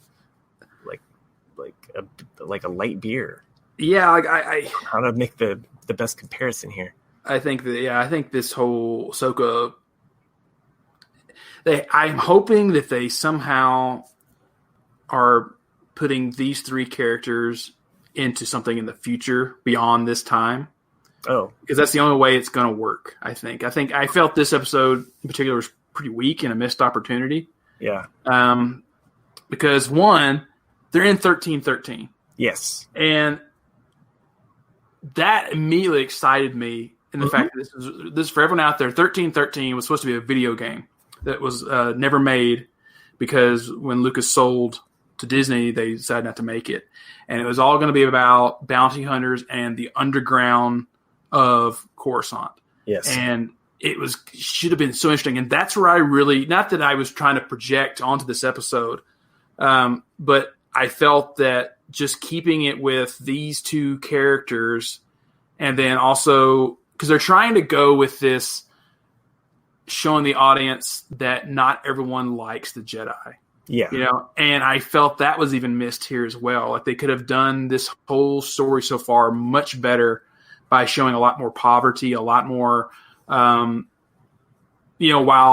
light beer. Yeah, I how to make the best comparison here. I think this whole Ahsoka. I'm hoping that they somehow are putting these 3 characters into something in the future beyond this time. Oh, because that's the only way it's going to work. I think I felt this episode in particular was pretty weak and a missed opportunity. Yeah. Because one, they're in 1313. Yes. And that immediately excited me in the fact that this for everyone out there, 1313 was supposed to be a video game that was never made because when Lucas sold to Disney, they decided not to make it. And it was all going to be about bounty hunters and the underground of Coruscant. Yes. And it should have been so interesting. And that's where I really, not that I was trying to project onto this episode, but I felt that just keeping it with these 2 characters, and then also because they're trying to go with this, showing the audience that not everyone likes the Jedi. Yeah. And I felt that was even missed here as well. Like they could have done this whole story so far much better by showing a lot more poverty, a lot more, while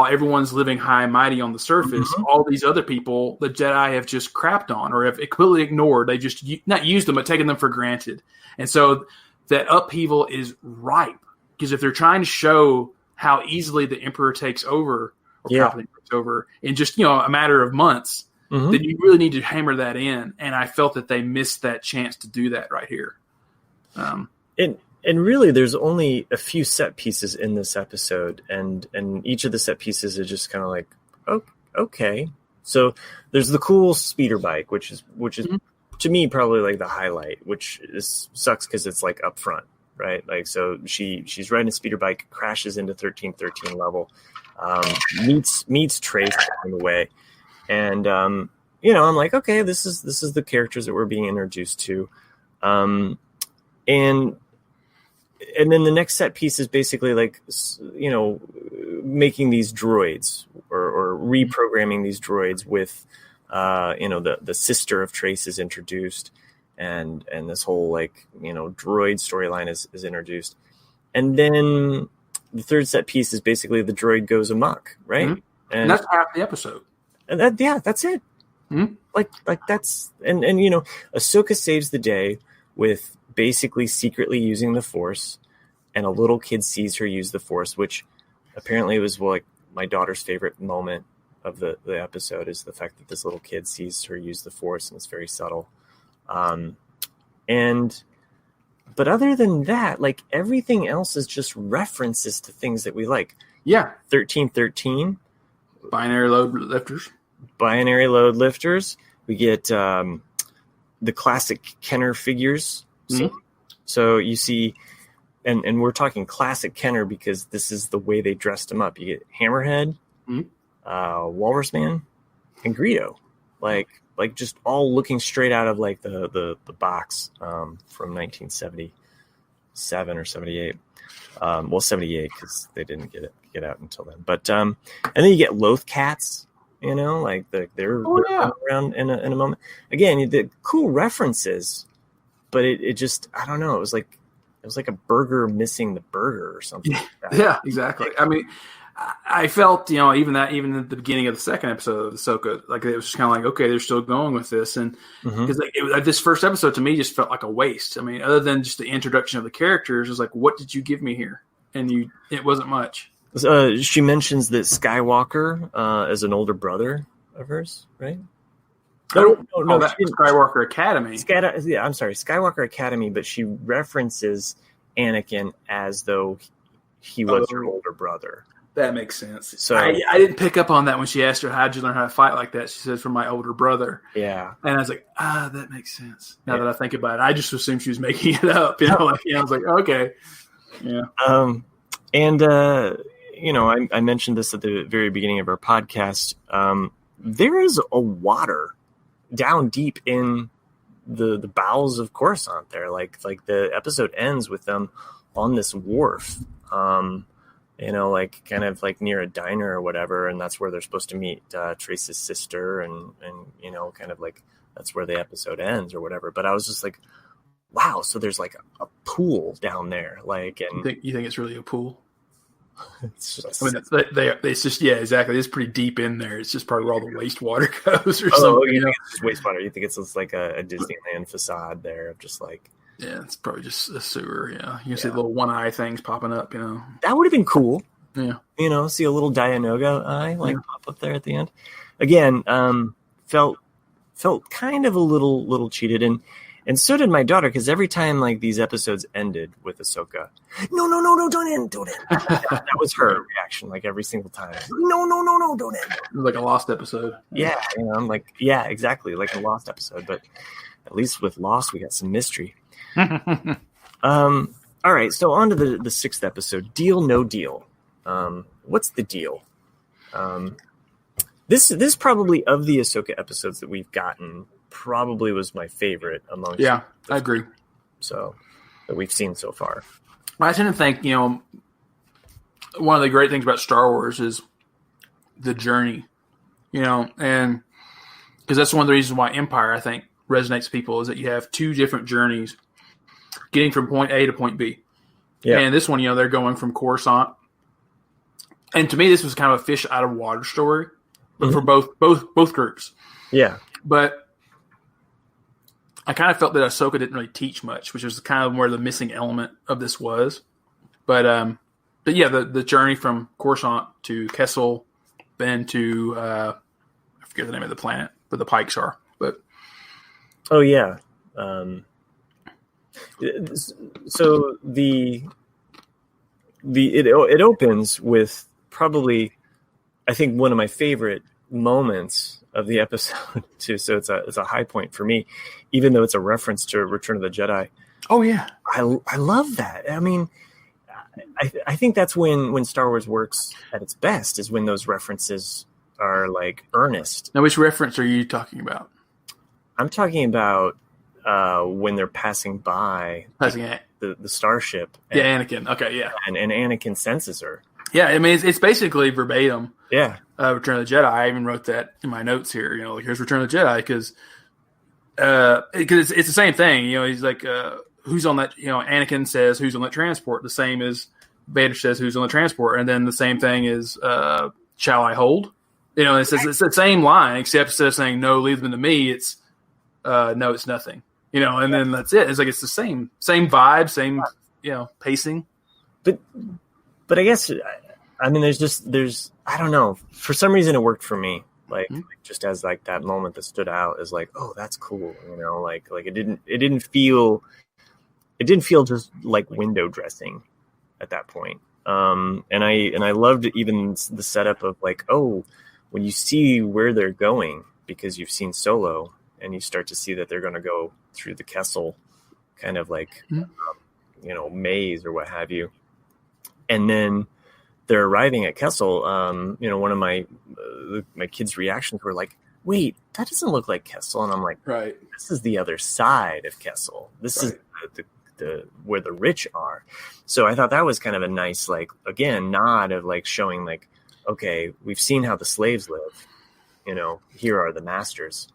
everyone's living high and mighty on the surface, all these other people, the Jedi have just crapped on or have completely ignored. They just not used them, but taken them for granted. And so that upheaval is ripe because if they're trying to show how easily the Emperor takes over or Palpatine takes over in just, a matter of months, then you really need to hammer that in. And I felt that they missed that chance to do that right here. And really, there's only a few set pieces in this episode, and each of the set pieces is just kind of like, oh, okay. So there's the cool speeder bike, which is to me probably like the highlight, which sucks because it's like up front, right? Like so she's riding a speeder bike, crashes into 1313 level, meets Trace along the way, and I'm like, okay, this is the characters that we're being introduced to. and then the next set piece is basically like, you know, making these droids or reprogramming these droids with, you know, the sister of Trace is introduced, and this whole, like, you know, droid storyline is introduced. And then the third set piece is basically the droid goes amok, right? Mm-hmm. And that's half the episode. And that's it. Mm-hmm. Like that's, and you know, Ahsoka saves the day with basically secretly using the Force, and a little kid sees her use the Force, which apparently was like my daughter's favorite moment of the episode, is the fact that this little kid sees her use the Force, and it's very subtle. But other than that, like, everything else is just references to things that we like. Yeah. 1313. Binary load lifters. We get the classic Kenner figures. Mm-hmm. So you see, and we're talking classic Kenner because this is the way they dressed him up. You get Hammerhead, Walrus Man, and Greedo. Like just all looking straight out of like the box from 1977 or 78. 78 because they didn't get out until then. But and then you get Loth Cats, you know, like they're around in a moment. Again, the cool references, but it just, I don't know. It was like a burger missing the burger or something. Like that. Yeah, exactly. I mean, I felt, you know, even at the beginning of the second episode of Ahsoka, like it was just kind of like, okay, they're still going with this, and because this first episode to me just felt like a waste. I mean, other than just the introduction of the characters, it was like, what did you give me here? And it wasn't much. She mentions that Skywalker is an older brother of hers, right? No, that's Skywalker Academy. I'm sorry, Skywalker Academy, but she references Anakin as though he was her older brother. That makes sense. So I didn't pick up on that when she asked her, how'd you learn how to fight like that? She says, from my older brother. Yeah. And I was like, that makes sense. Now that I think about it, I just assumed she was making it up. You know, I was like, okay. Yeah. And, you know, I mentioned this at the very beginning of our podcast. There is a water down deep in the bowels of Coruscant there. Like the episode ends with them on this wharf. You know, like kind of like near a diner or whatever, and that's where they're supposed to meet Trace's sister, and you know, kind of like that's where the episode ends or whatever. But I was just like, wow, so there's like a pool down there, like, and you think it's really a pool? It's just, I mean, it's just, yeah, exactly. It's pretty deep in there. It's just probably where all the wastewater goes or something. You think it's just wastewater? You think it's just like a Disneyland facade there of just like. Yeah, it's probably just a sewer. Yeah, you see little one eye things popping up. You know, that would have been cool. Yeah, you know, see a little Dianoga eye pop up there at the end. Again, felt kind of a little cheated, and so did my daughter, because every time like these episodes ended with Ahsoka, no, don't end. That was her reaction, like every single time. No, don't end. It was like a Lost episode. Yeah, you know, I'm like, yeah, exactly, like a Lost episode. But at least with Lost, we got some mystery. All right, so on to the sixth episode, Deal No Deal. What's the deal? This probably, of the Ahsoka episodes that we've gotten, probably was my favorite amongst. Yeah, I agree. So that we've seen so far. I tend to think, you know, one of the great things about Star Wars is the journey, you know, and because that's one of the reasons why Empire, I think, resonates with people, is that you have two different journeys getting from point A to point B. Yeah. And this one, you know, they're going from Coruscant. And to me, this was kind of a fish out of water story, but for both groups. Yeah. But I kind of felt that Ahsoka didn't really teach much, which was kind of where the missing element of this was. But yeah, the journey from Coruscant to Kessel, then to I forget the name of the planet, but the Pikes are. But oh yeah. So it opens with probably, I think, one of my favorite moments of the episode too. So it's a high point for me, even though it's a reference to Return of the Jedi. Oh yeah, I love that. I mean, I think that's when Star Wars works at its best, is when those references are like earnest. Now, which reference are you talking about? I'm talking about when they're passing by the starship. Anakin. Okay, yeah. And Anakin senses her. Yeah, I mean, it's basically verbatim. Yeah. Return of the Jedi. I even wrote that in my notes here. Here's Return of the Jedi because it's the same thing. He's like, who's on that? Anakin says, who's on that transport? The same as Vader says, who's on the transport? And then the same thing is, shall I hold? It's the same line, except instead of saying, no, leave them to me, it's, no, it's nothing. And then that's it. It's like it's the same vibe, same pacing. But I guess I mean there's I don't know, for some reason it worked for me, like just as like that moment that stood out is like, oh, that's cool, like it didn't feel just like window dressing at that point. And I loved even the setup of like, oh, when you see where they're going because you've seen Solo. And you start to see that they're going to go through the Kessel kind of like, maze or what have you. And then they're arriving at Kessel. One of my kids' reactions were like, wait, that doesn't look like Kessel. And I'm like, right, this is the other side of Kessel. This is the where the rich are. So I thought that was kind of a nice, like, again, nod of like showing like, okay, we've seen how the slaves live, here are the masters.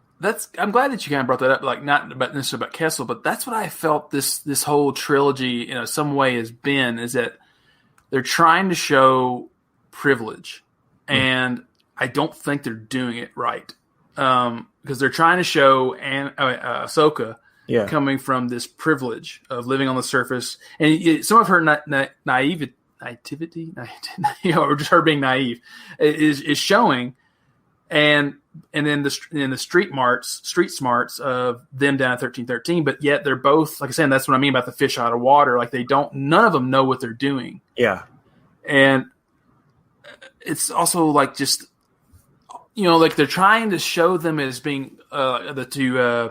I'm glad that you kind of brought that up, like not necessarily about Kessel, but that's what I felt this whole trilogy, some way has been, is that they're trying to show privilege, and I don't think they're doing it right, because they're trying to show Ahsoka coming from this privilege of living on the surface, and some of her naivety, or just her being naive, is showing. And then the street smarts of them down at 1313, but yet they're both, like I said, that's what I mean about the fish out of water. Like none of them know what they're doing. Yeah. And it's also like just, like they're trying to show them as being the two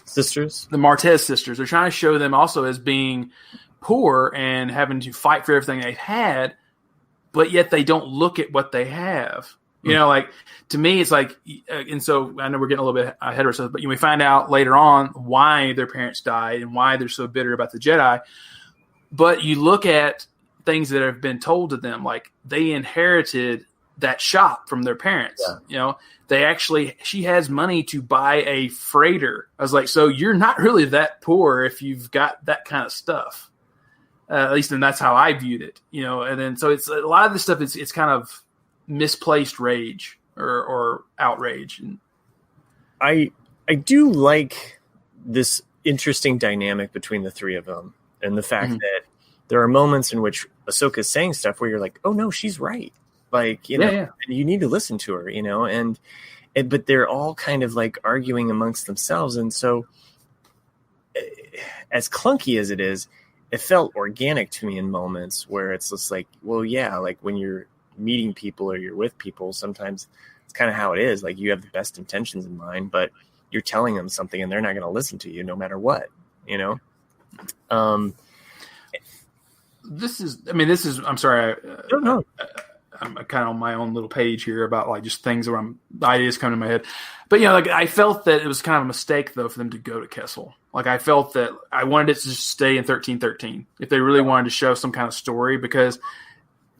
sisters, the Martez sisters. They're trying to show them also as being poor and having to fight for everything they've had, but yet they don't look at what they have. Like to me, it's like, and so I know we're getting a little bit ahead of ourselves, but we find out later on why their parents died and why they're so bitter about the Jedi. But you look at things that have been told to them, like they inherited that shop from their parents. Yeah. She has money to buy a freighter. I was like, so you're not really that poor if you've got that kind of stuff. At least, and that's how I viewed it. And then so it's a lot of this stuff. It's kind of misplaced rage or outrage. And I do like this interesting dynamic between the three of them, and the fact that there are moments in which Ahsoka is saying stuff where you're like, oh no, she's right. Like, you need to listen to her, and but they're all kind of like arguing amongst themselves. And so as clunky as it is, it felt organic to me in moments where it's just like, well, yeah, like when you're meeting people or you're with people, sometimes it's kind of how it is. Like you have the best intentions in mind, but you're telling them something and they're not going to listen to you no matter what, I'm sorry. I'm kind of on my own little page here about like just things where ideas come to my head, but like I felt that it was kind of a mistake though for them to go to Kessel. Like I felt that I wanted it to just stay in 1313 if they really wanted to show some kind of story, because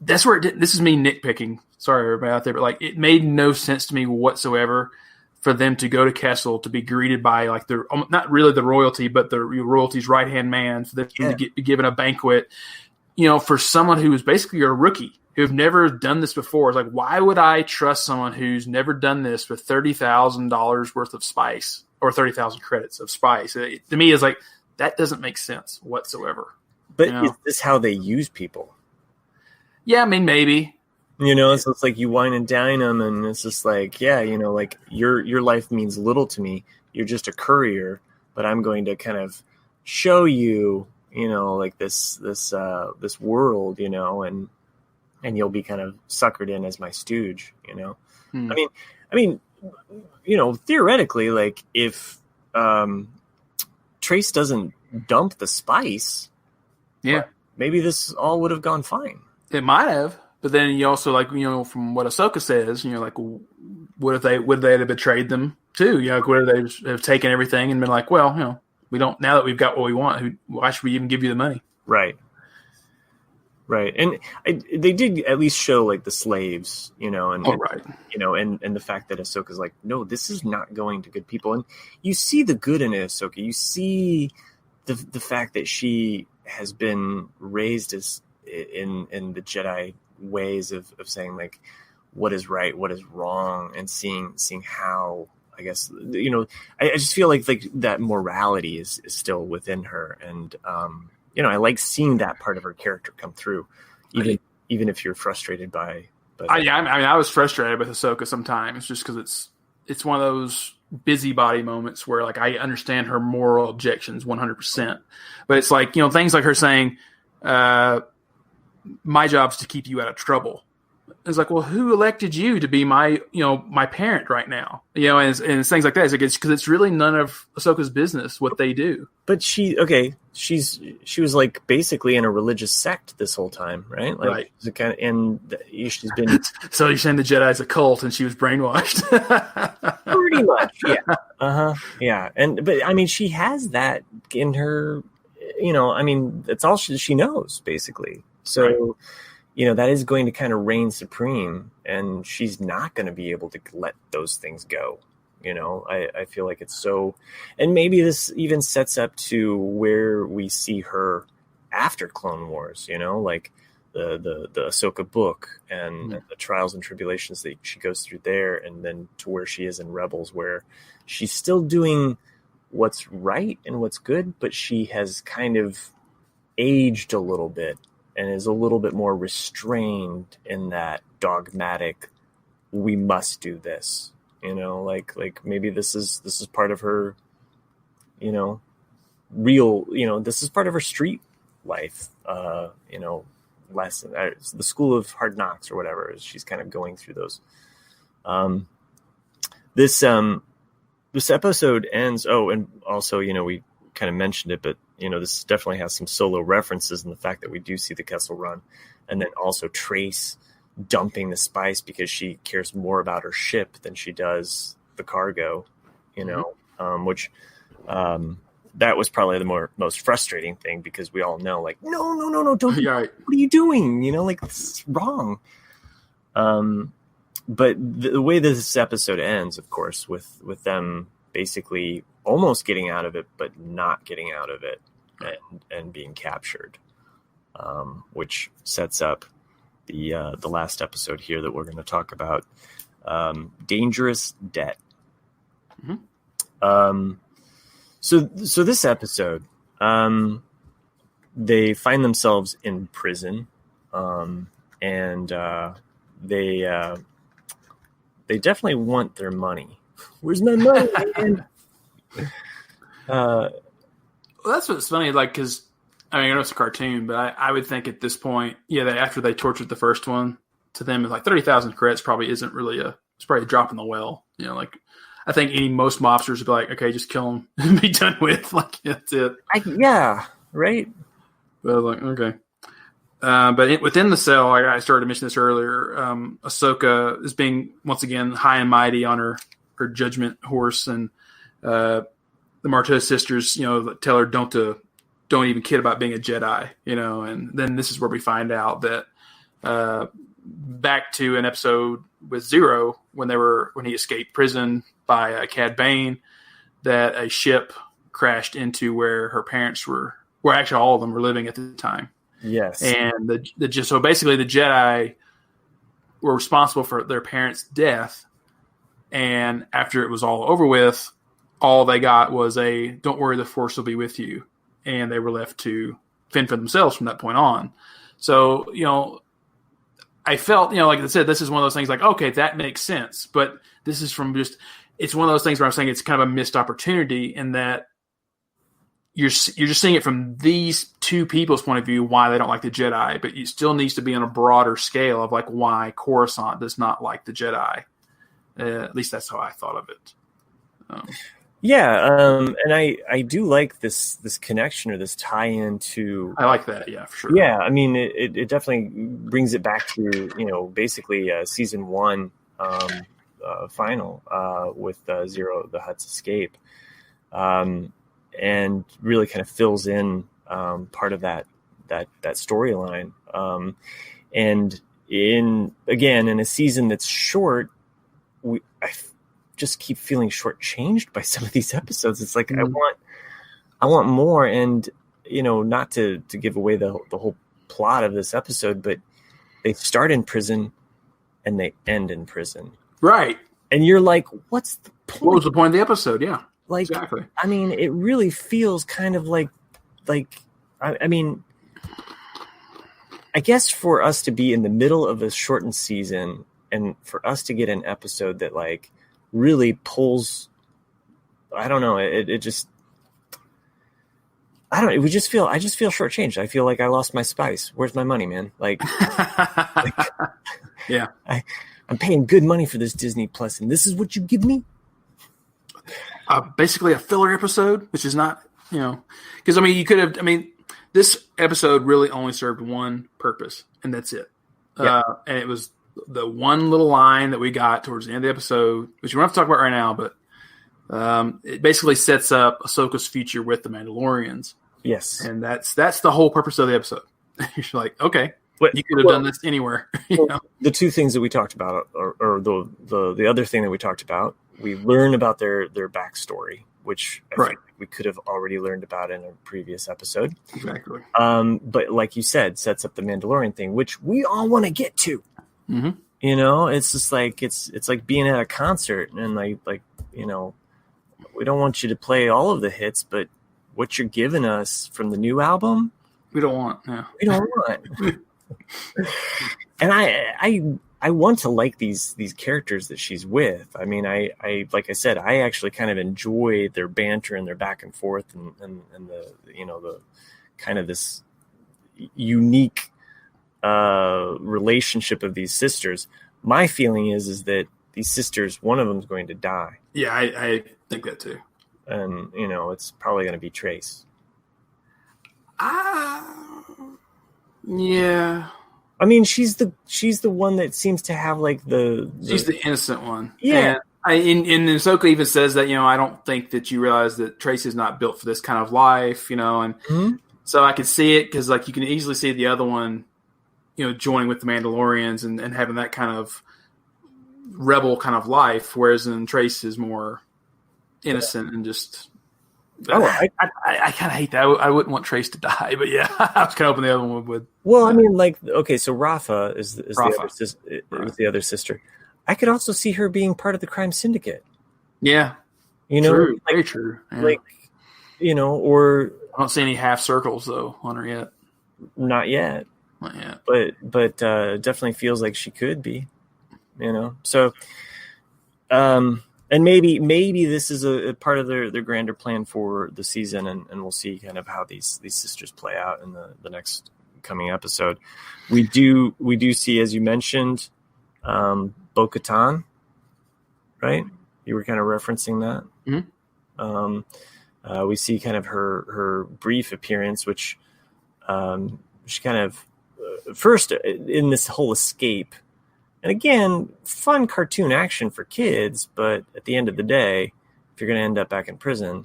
that's where this is me nitpicking. Sorry, everybody out there, but like it made no sense to me whatsoever for them to go to Kessel to be greeted by like not really the royalty, but the royalty's right hand man, for them to be given a banquet. For someone who is basically a rookie who've never done this before. It's like, why would I trust someone who's never done this with $30,000 worth of spice or 30,000 credits of spice? To me, it's like that doesn't make sense whatsoever. But is this how they use people? Yeah, I mean, maybe. So it's like you wine and dine them, and it's just like, yeah, like your life means little to me. You're just a courier, but I'm going to kind of show you, like this world, and you'll be kind of suckered in as my stooge, I mean, theoretically, like if Trace doesn't dump the spice, maybe this all would have gone fine. It might have, but then you also from what Ahsoka says, like, would they have betrayed them too? Would they have taken everything and been like, well, We don't, now that we've got what we want, why should we even give you the money? Right. And they did at least show like the slaves, and the fact that Ahsoka's like, no, this is not going to good people. And you see the good in Ahsoka. You see the fact that she has been raised as in the Jedi ways of saying like what is right, what is wrong, and seeing how, I guess, I just feel like that morality is still within her. And, I like seeing that part of her character come through, even if you're frustrated by. I was frustrated with Ahsoka sometimes, just because it's one of those busybody moments where like I understand her moral objections 100%, but it's like things like her saying, "My job's to keep you out of trouble." It's like, well, who elected you to be my parent right now? And it's things like that. It's because it's really none of Ahsoka's business what they do. But she was like basically in a religious sect this whole time, right? Like, right. She's been. So you're saying the Jedi's a cult and she was brainwashed? Pretty much, yeah. Yeah. But I mean, she has that in her. That's all she knows basically. So. Right. That is going to kind of reign supreme, and she's not going to be able to let those things go. I feel like it's so, and maybe this even sets up to where we see her after Clone Wars, like the Ahsoka book and the trials and tribulations that she goes through there, and then to where she is in Rebels, where she's still doing what's right and what's good, but she has kind of aged a little bit and is a little bit more restrained in that dogmatic, we must do this, like maybe this is part of her, real, this is part of her street life, lesson, the school of hard knocks or whatever. She's kind of going through those. This episode ends. Oh, and also, we kind of mentioned it, but this definitely has some Solo references in the fact that we do see the Kessel Run, and then also Trace dumping the spice because she cares more about her ship than she does the cargo, which that was probably the most frustrating thing, because we all know, like, no, don't. Yeah, right. What are you doing? Like, this is wrong. But the way this episode ends, of course, with them basically almost getting out of it, but not getting out of it, and being captured, which sets up the last episode here that we're going to talk about, Dangerous Debt. Mm-hmm. So this episode, they find themselves in prison, and they definitely want their money. Where's my money, man? Well, that's what's funny, like, because I know it's a cartoon, but I would think at this point, after they tortured the first one, to them, it's like 30,000 credits probably isn't really it's probably a drop in the well. Like, I think most mobsters would be like, okay, just kill him and be done with. Like, that's it. Right. But I was like, okay. But within the cell, I started to mention this earlier, Ahsoka is being, once again, high and mighty on her judgment horse, and the Martez sisters, tell her don't even kid about being a Jedi, and then this is where we find out that back to an episode with Zero when he escaped prison by Cad Bane, that a ship crashed into where her parents were actually all of them were living at the time. Yes. And so basically the Jedi were responsible for their parents' death, and after it was all over with, all they got was don't worry, the Force will be with you. And they were left to fend for themselves from that point on. So, I felt, like I said, this is one of those things like, okay, that makes sense. But this is it's one of those things where I'm saying it's kind of a missed opportunity in that you're just seeing it from these two people's point of view, why they don't like the Jedi, but it still needs to be on a broader scale of like why Coruscant does not like the Jedi. At least that's how I thought of it. And I do like this connection or this tie-in to. I like that, yeah, for sure. Yeah, I mean, it definitely brings it back to basically season 1 final with Zero, the Hutt's escape, and really kind of fills in part of that storyline. And in a season that's short, I just keep feeling shortchanged by some of these episodes. It's like I want more, and not to give away the whole plot of this episode, but they start in prison and they end in prison, right? And you're like, what's the point? What was the point of the episode? Yeah, like exactly. I mean, it really feels kind of like I mean, I guess for us to be in the middle of a shortened season and for us to get an episode that like really pulls, I don't know, it just, I don't know, I just feel shortchanged. I feel like I lost my spice. Where's my money, man? Like, yeah, I'm paying good money for this Disney Plus, and this is what you give me? Basically a filler episode, which is not, because you could have, this episode really only served one purpose, and that's it. Yeah. And it was the one little line that we got towards the end of the episode, which we don't have to talk about right now, but it basically sets up Ahsoka's future with the Mandalorians. Yes. And that's the whole purpose of the episode. You're like, okay, you could have done this anywhere. The two things that we talked about, or the other thing that we talked about, we learn about their backstory, which I think we could have already learned about in a previous episode. Exactly. But like you said, sets up the Mandalorian thing, which we all want to get to. Mm-hmm. It's just like it's like being at a concert, and like we don't want you to play all of the hits, but what you're giving us from the new album, we don't want. Yeah. We don't want. And I want to like these characters that she's with. I mean, I like I said, I actually kind of enjoy their banter and their back and forth and the the kind of this unique relationship of these sisters. My feeling is that these sisters, one of them is going to die. Yeah, I think that too. And it's probably going to be Trace. Yeah. I mean, she's the one that seems to have like she's the innocent one. Yeah. And Ahsoka even says that, I don't think that you realize that Trace is not built for this kind of life, and mm-hmm. So I could see it because like you can easily see the other one, joining with the Mandalorians and having that kind of rebel kind of life, whereas then Trace is more innocent and just. I kind of hate that. I wouldn't want Trace to die, but yeah, I was kind of hoping the other one would. Well, I mean, like, okay, so Rafa is the other sister. I could also see her being part of the crime syndicate. Yeah, true, very true. Yeah. Like, or I don't see any half circles though on her yet. Not yet. Not yet. But definitely feels like she could be. So, and maybe this is a part of their grander plan for the season, and we'll see kind of how these sisters play out in the next coming episode. We do see, as you mentioned, Bo-Katan, right? You were kind of referencing that. Mm-hmm. We see kind of her brief appearance, which she kind of first in this whole escape. And again, fun cartoon action for kids, but at the end of the day, if you're going to end up back in prison,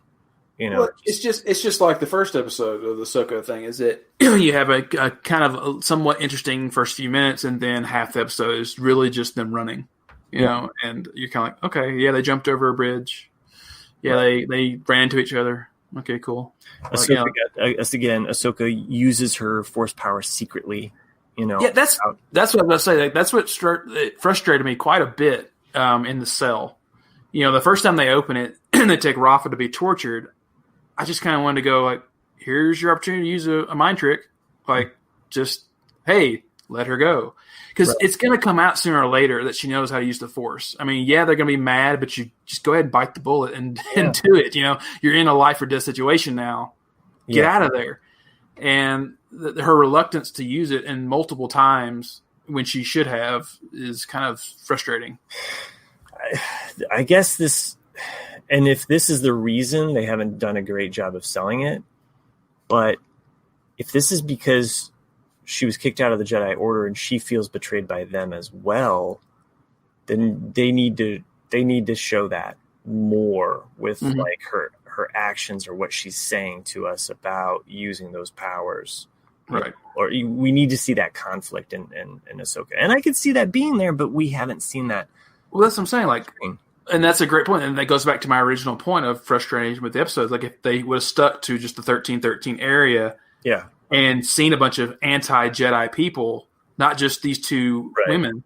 well, it's just like the first episode of the Ahsoka thing. Is that you have a kind of a somewhat interesting first few minutes, and then half the episode is really just them running, and you're kind of like, okay, yeah, they jumped over a bridge, yeah, they ran into each other. Okay, cool. Ahsoka uses her force power secretly. Yeah, that's what I was going to say. Like, that's what frustrated me quite a bit in the cell. The first time they open it and they take Rafa to be tortured, I just kind of wanted to go like, here's your opportunity to use a mind trick. Like, just, hey, let her go. Because it's going to come out sooner or later that she knows how to use the Force. I mean, yeah, they're going to be mad, but you just go ahead and bite the bullet and do it. You're in a life or death situation now. Get out of there. And her reluctance to use it in multiple times when she should have is kind of frustrating. I guess this, and if this is the reason, they haven't done a great job of selling it. But if this is because she was kicked out of the Jedi Order and she feels betrayed by them as well, then they need to show that more with like her actions or what she's saying to us about using those powers. Right. Or we need to see that conflict in Ahsoka. And I could see that being there, but we haven't seen that. Well, that's what I'm saying. Like, and that's a great point. And that goes back to my original point of frustration with the episodes. Like, if they would have stuck to just the 1313 area and seen a bunch of anti-Jedi people, not just these two women,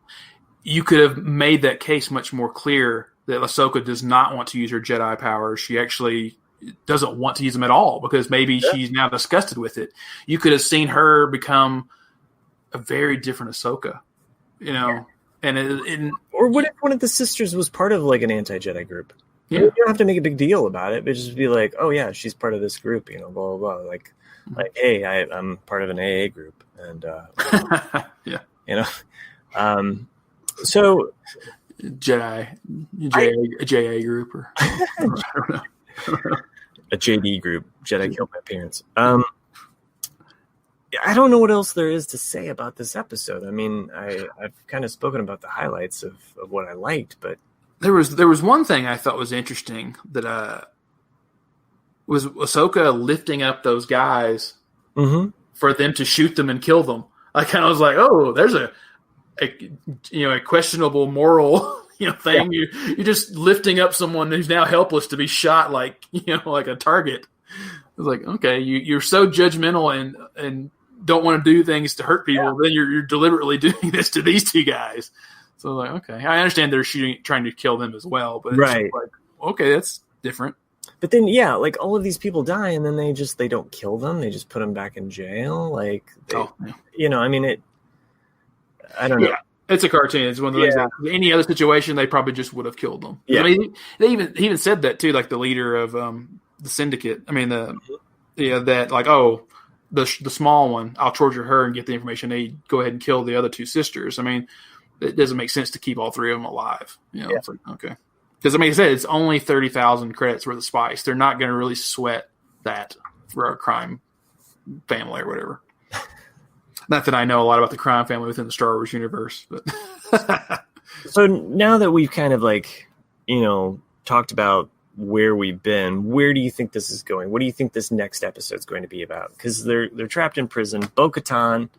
you could have made that case much more clear that Ahsoka does not want to use her Jedi powers. She actually doesn't want to use them at all because maybe she's now disgusted with it. You could have seen her become a very different Ahsoka, you know. Or what if one of the sisters was part of like an anti-Jedi group? Yeah. You don't have to make a big deal about it, but just be like, oh yeah, she's part of this group, you know, blah blah blah. Like hey, I'm part of an AA group, and you know, so JA group or I don't know. A JD group. Jedi killed my parents. I don't know what else there is to say about this episode. I mean, I've kind of spoken about the highlights of what I liked, but there was one thing I thought was interesting that was Ahsoka lifting up those guys for them to shoot them and kill them. I kind of was like, oh, there's a questionable moral thing. Yeah. You're just lifting up someone who's now helpless to be shot like a target. I was like, okay, you're so judgmental and don't want to do things to hurt people. Then you're deliberately doing this to these two guys. So I was like, okay, I understand they're trying to kill them as well, but it's like, okay, that's different. But then, like all of these people die, and then they don't kill them. They just put them back in jail. Like, I mean, I don't know. Yeah, it's a cartoon. It's one of those things. Any other situation, they probably just would have killed them. Yeah. I mean, he even said that too, like the leader of the syndicate. I mean, that like, oh, the small one, I'll torture her and get the information. They go ahead and kill the other two sisters. I mean, it doesn't make sense to keep all three of them alive. It's like, okay. Because, I mean, I said it's only 30,000 credits worth of spice. They're not going to really sweat that for a crime family or whatever. Not that I know a lot about the crime family within the Star Wars universe. But So now that we've kind of talked about where we've been, where do you think this is going? What do you think this next episode is going to be about? Because they're trapped in prison. Bo-Katan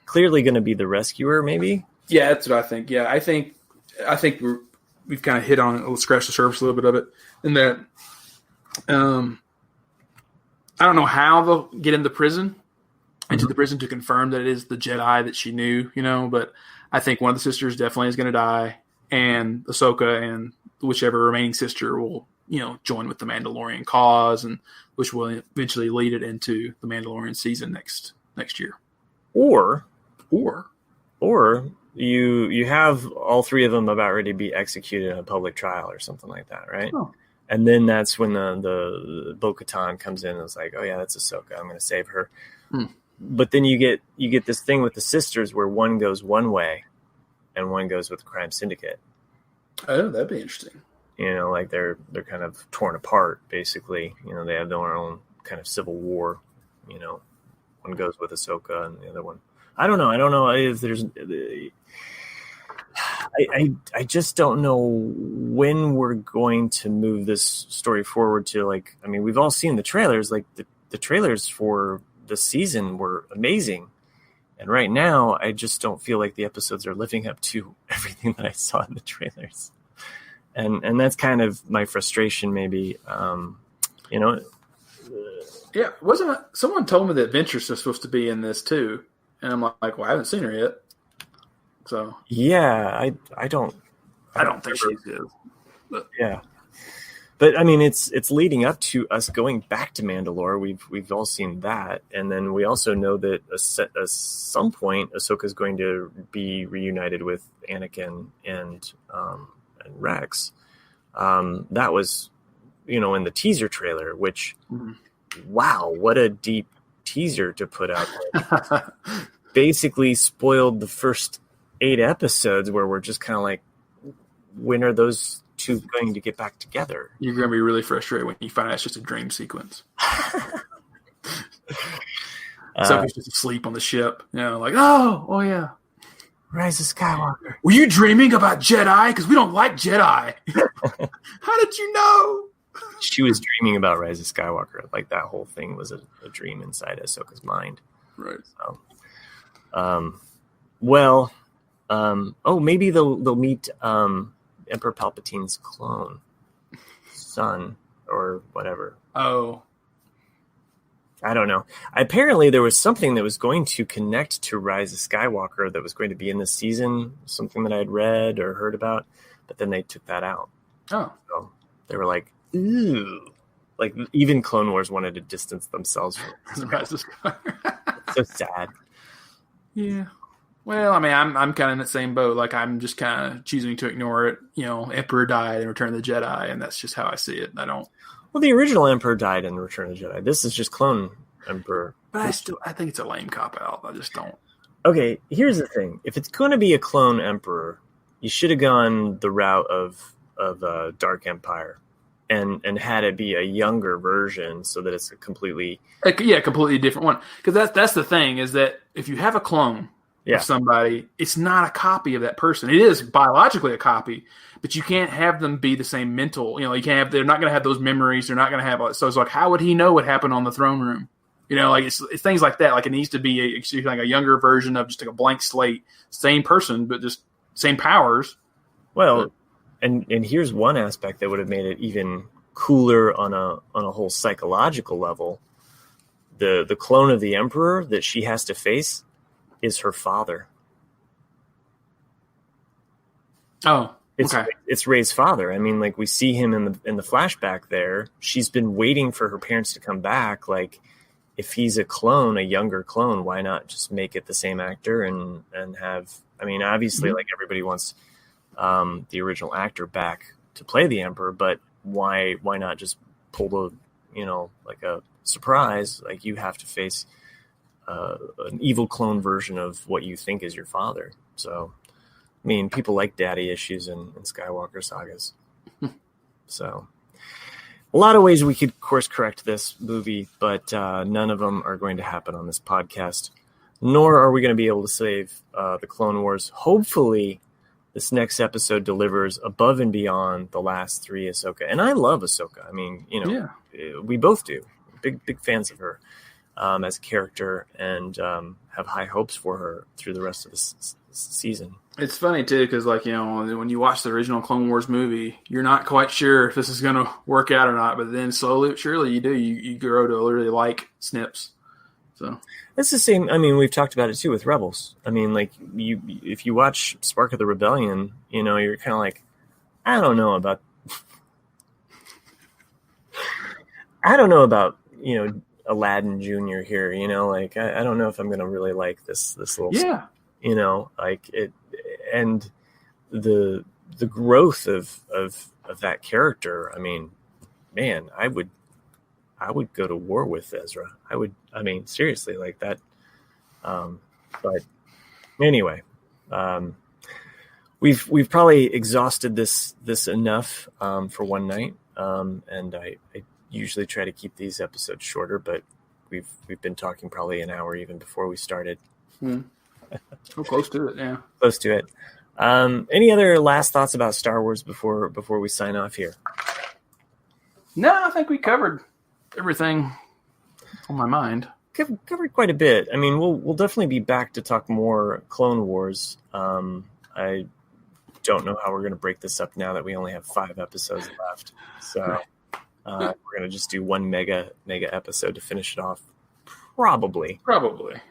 clearly going to be the rescuer, maybe? Yeah, that's what I think. Yeah, I think we've kind of hit on, scratched the surface a little bit of it. And that I don't know how they'll get into the prison to confirm that it is the Jedi that she knew, but I think one of the sisters definitely is going to die, and Ahsoka and whichever remaining sister will, join with the Mandalorian cause, and which will eventually lead it into the Mandalorian season next year. Or you have all three of them about ready to be executed in a public trial or something like that, right? Oh. And then that's when the Bo-Katan comes in and is like, oh yeah, that's Ahsoka. I'm going to save her. But then you get this thing with the sisters where one goes one way and one goes with the crime syndicate. Oh, that'd be interesting. Like they're kind of torn apart, basically. They have their own kind of civil war. One goes with Ahsoka and the other one. I don't know if there's. I just don't know when we're going to move this story forward to we've all seen the trailers. Like the trailers for the season were amazing, and right now I just don't feel like the episodes are living up to everything that I saw in the trailers, and that's kind of my frustration. Maybe, Yeah, wasn't someone told me that Ventress is supposed to be in this too, and I'm like, well, I haven't seen her yet. So yeah, I don't think she is. But. Yeah, but I mean, it's leading up to us going back to Mandalore. We've all seen that, and then we also know that at some point Ahsoka is going to be reunited with Anakin and Rex. That was, in the teaser trailer. Which, wow, what a deep teaser to put out there. Basically, spoiled the first 8 episodes where we're just kind of like, when are those two going to get back together? You're going to be really frustrated when you find out it's just a dream sequence. Sophie's just asleep on the ship. Oh yeah. Rise of Skywalker. Were you dreaming about Jedi? Because we don't like Jedi. How did you know? she was dreaming about Rise of Skywalker. Like that whole thing was a dream inside Ahsoka's mind. Right. So, maybe they'll meet Emperor Palpatine's clone, son, or whatever. Oh. I don't know. Apparently, there was something that was going to connect to Rise of Skywalker that was going to be in this season, something that I had read or heard about, but then they took that out. Oh. So they were like, ooh. Like, even Clone Wars wanted to distance themselves from Rise of Skywalker. It's so sad. Yeah. Well, I mean, I'm kind of in the same boat. Like, I'm just kind of choosing to ignore it. You know, Emperor died in Return of the Jedi, and that's just how I see it. I don't. Well, the original Emperor died in Return of the Jedi. This is just clone Emperor. But I think it's a lame cop-out. I just don't. Okay, here's the thing. If it's going to be a clone Emperor, you should have gone the route of Dark Empire and had it be a younger version so that it's a completely different one. Because that's the thing, is that if you have a clone of somebody, it's not a copy of that person. It is biologically a copy, but you can't have them be the same mental. You know, they're not going to have those memories. They're not going to have. So it's like, how would he know what happened on the throne room? You know, like it's things like that. Like it needs to be like a younger version of just like a blank slate, same person, but just same powers. Well, and here's one aspect that would have made it even cooler on a whole psychological level. The clone of the Emperor that she has to face is her father. Oh, okay. It's Rey's father. I mean, like we see him in the flashback there. She's been waiting for her parents to come back. Like, if he's a clone, a younger clone, why not just make it the same actor and have? I mean, obviously, like everybody wants the original actor back to play the Emperor, but why not just pull like a surprise? Like you have to face an evil clone version of what you think is your father. So, I mean, people like daddy issues in Skywalker sagas. So, a lot of ways we could course correct this movie, but none of them are going to happen on this podcast, nor are we going to be able to save the Clone Wars. Hopefully, this next episode delivers above and beyond the last three Ahsoka. And I love Ahsoka. I mean, we both do. Big fans of her as a character, and have high hopes for her through the rest of this season. It's funny, too, because, when you watch the original Clone Wars movie, you're not quite sure if this is going to work out or not, but then slowly, surely you do. You grow to literally like Snips. So it's the same. I mean, we've talked about it, too, with Rebels. I mean, like, if you watch Spark of the Rebellion, you're kind of like, I don't know about Aladdin Jr. here, like, I don't know if I'm going to really like this little stuff, like it, and the growth of that character. I mean, man, I would go to war with Ezra. I mean, seriously, like that. But anyway, we've probably exhausted this enough for one night. And I usually try to keep these episodes shorter, but we've been talking probably an hour even before we started. Oh, close to it, yeah. Close to it. Any other last thoughts about Star Wars before we sign off here? No, I think we covered everything on my mind. Covered quite a bit. I mean, we'll definitely be back to talk more Clone Wars. I don't know how we're going to break this up now that we only have 5 episodes left. So we're going to just do one mega episode to finish it off. Probably.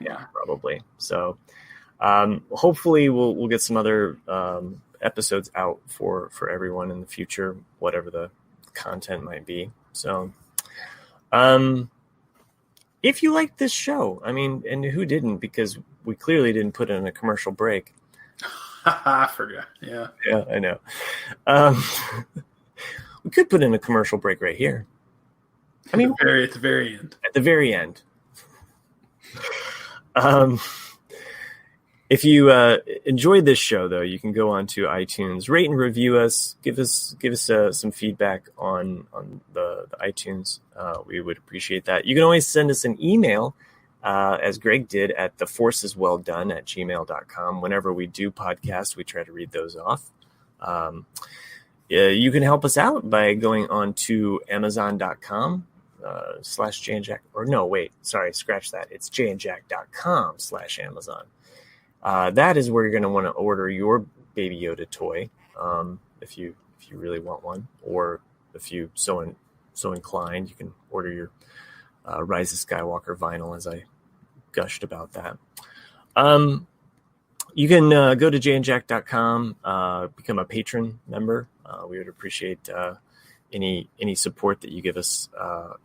Yeah, probably. So hopefully we'll get some other episodes out for everyone in the future, whatever the content might be. So if you like this show, I mean, and who didn't, because we clearly didn't put in a commercial break. I forgot. Yeah, I know. We could put in a commercial break right here. I mean, at the very end. At the very end. If you enjoyed this show, though, you can go on to iTunes, rate and review us. Give us some feedback on the iTunes. We would appreciate that. You can always send us an email, as Greg did, at theforceiswelldone@gmail.com. Whenever we do podcasts, we try to read those off. You can help us out by going on to Amazon.com /JandJack. Or no, wait, sorry, scratch that. It's JandJack.com /Amazon. That is where you're going to want to order your Baby Yoda toy if you really want one, or if you so inclined, you can order your Rise of Skywalker vinyl, as I gushed about that. You can go to jandjack.com, become a patron member. We would appreciate any support that you give us.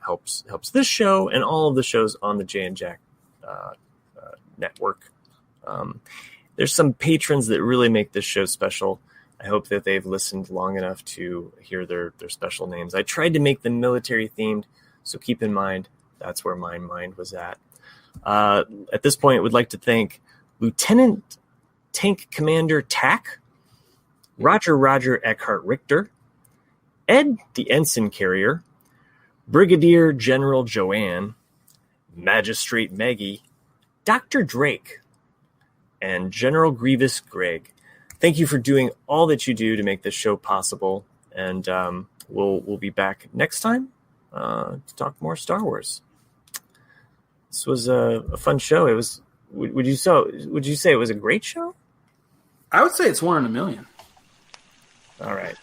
Helps this show and all of the shows on the Jay and Jack network. There's some patrons that really make this show special. I hope that they've listened long enough to hear their special names. I tried to make them military themed, so keep in mind that's where my mind was at. At this point, I would like to thank Lieutenant Tank Commander Tack, Roger Eckhart Richter, Ed the Ensign Carrier, Brigadier General Joanne, Magistrate Maggie, Dr. Drake, and General Grievous Greg. Thank you for doing all that you do to make this show possible, and we'll be back next time to talk more Star Wars. This was a fun show. It was. Would you say it was a great show? I would say it's 1 in a million. All right.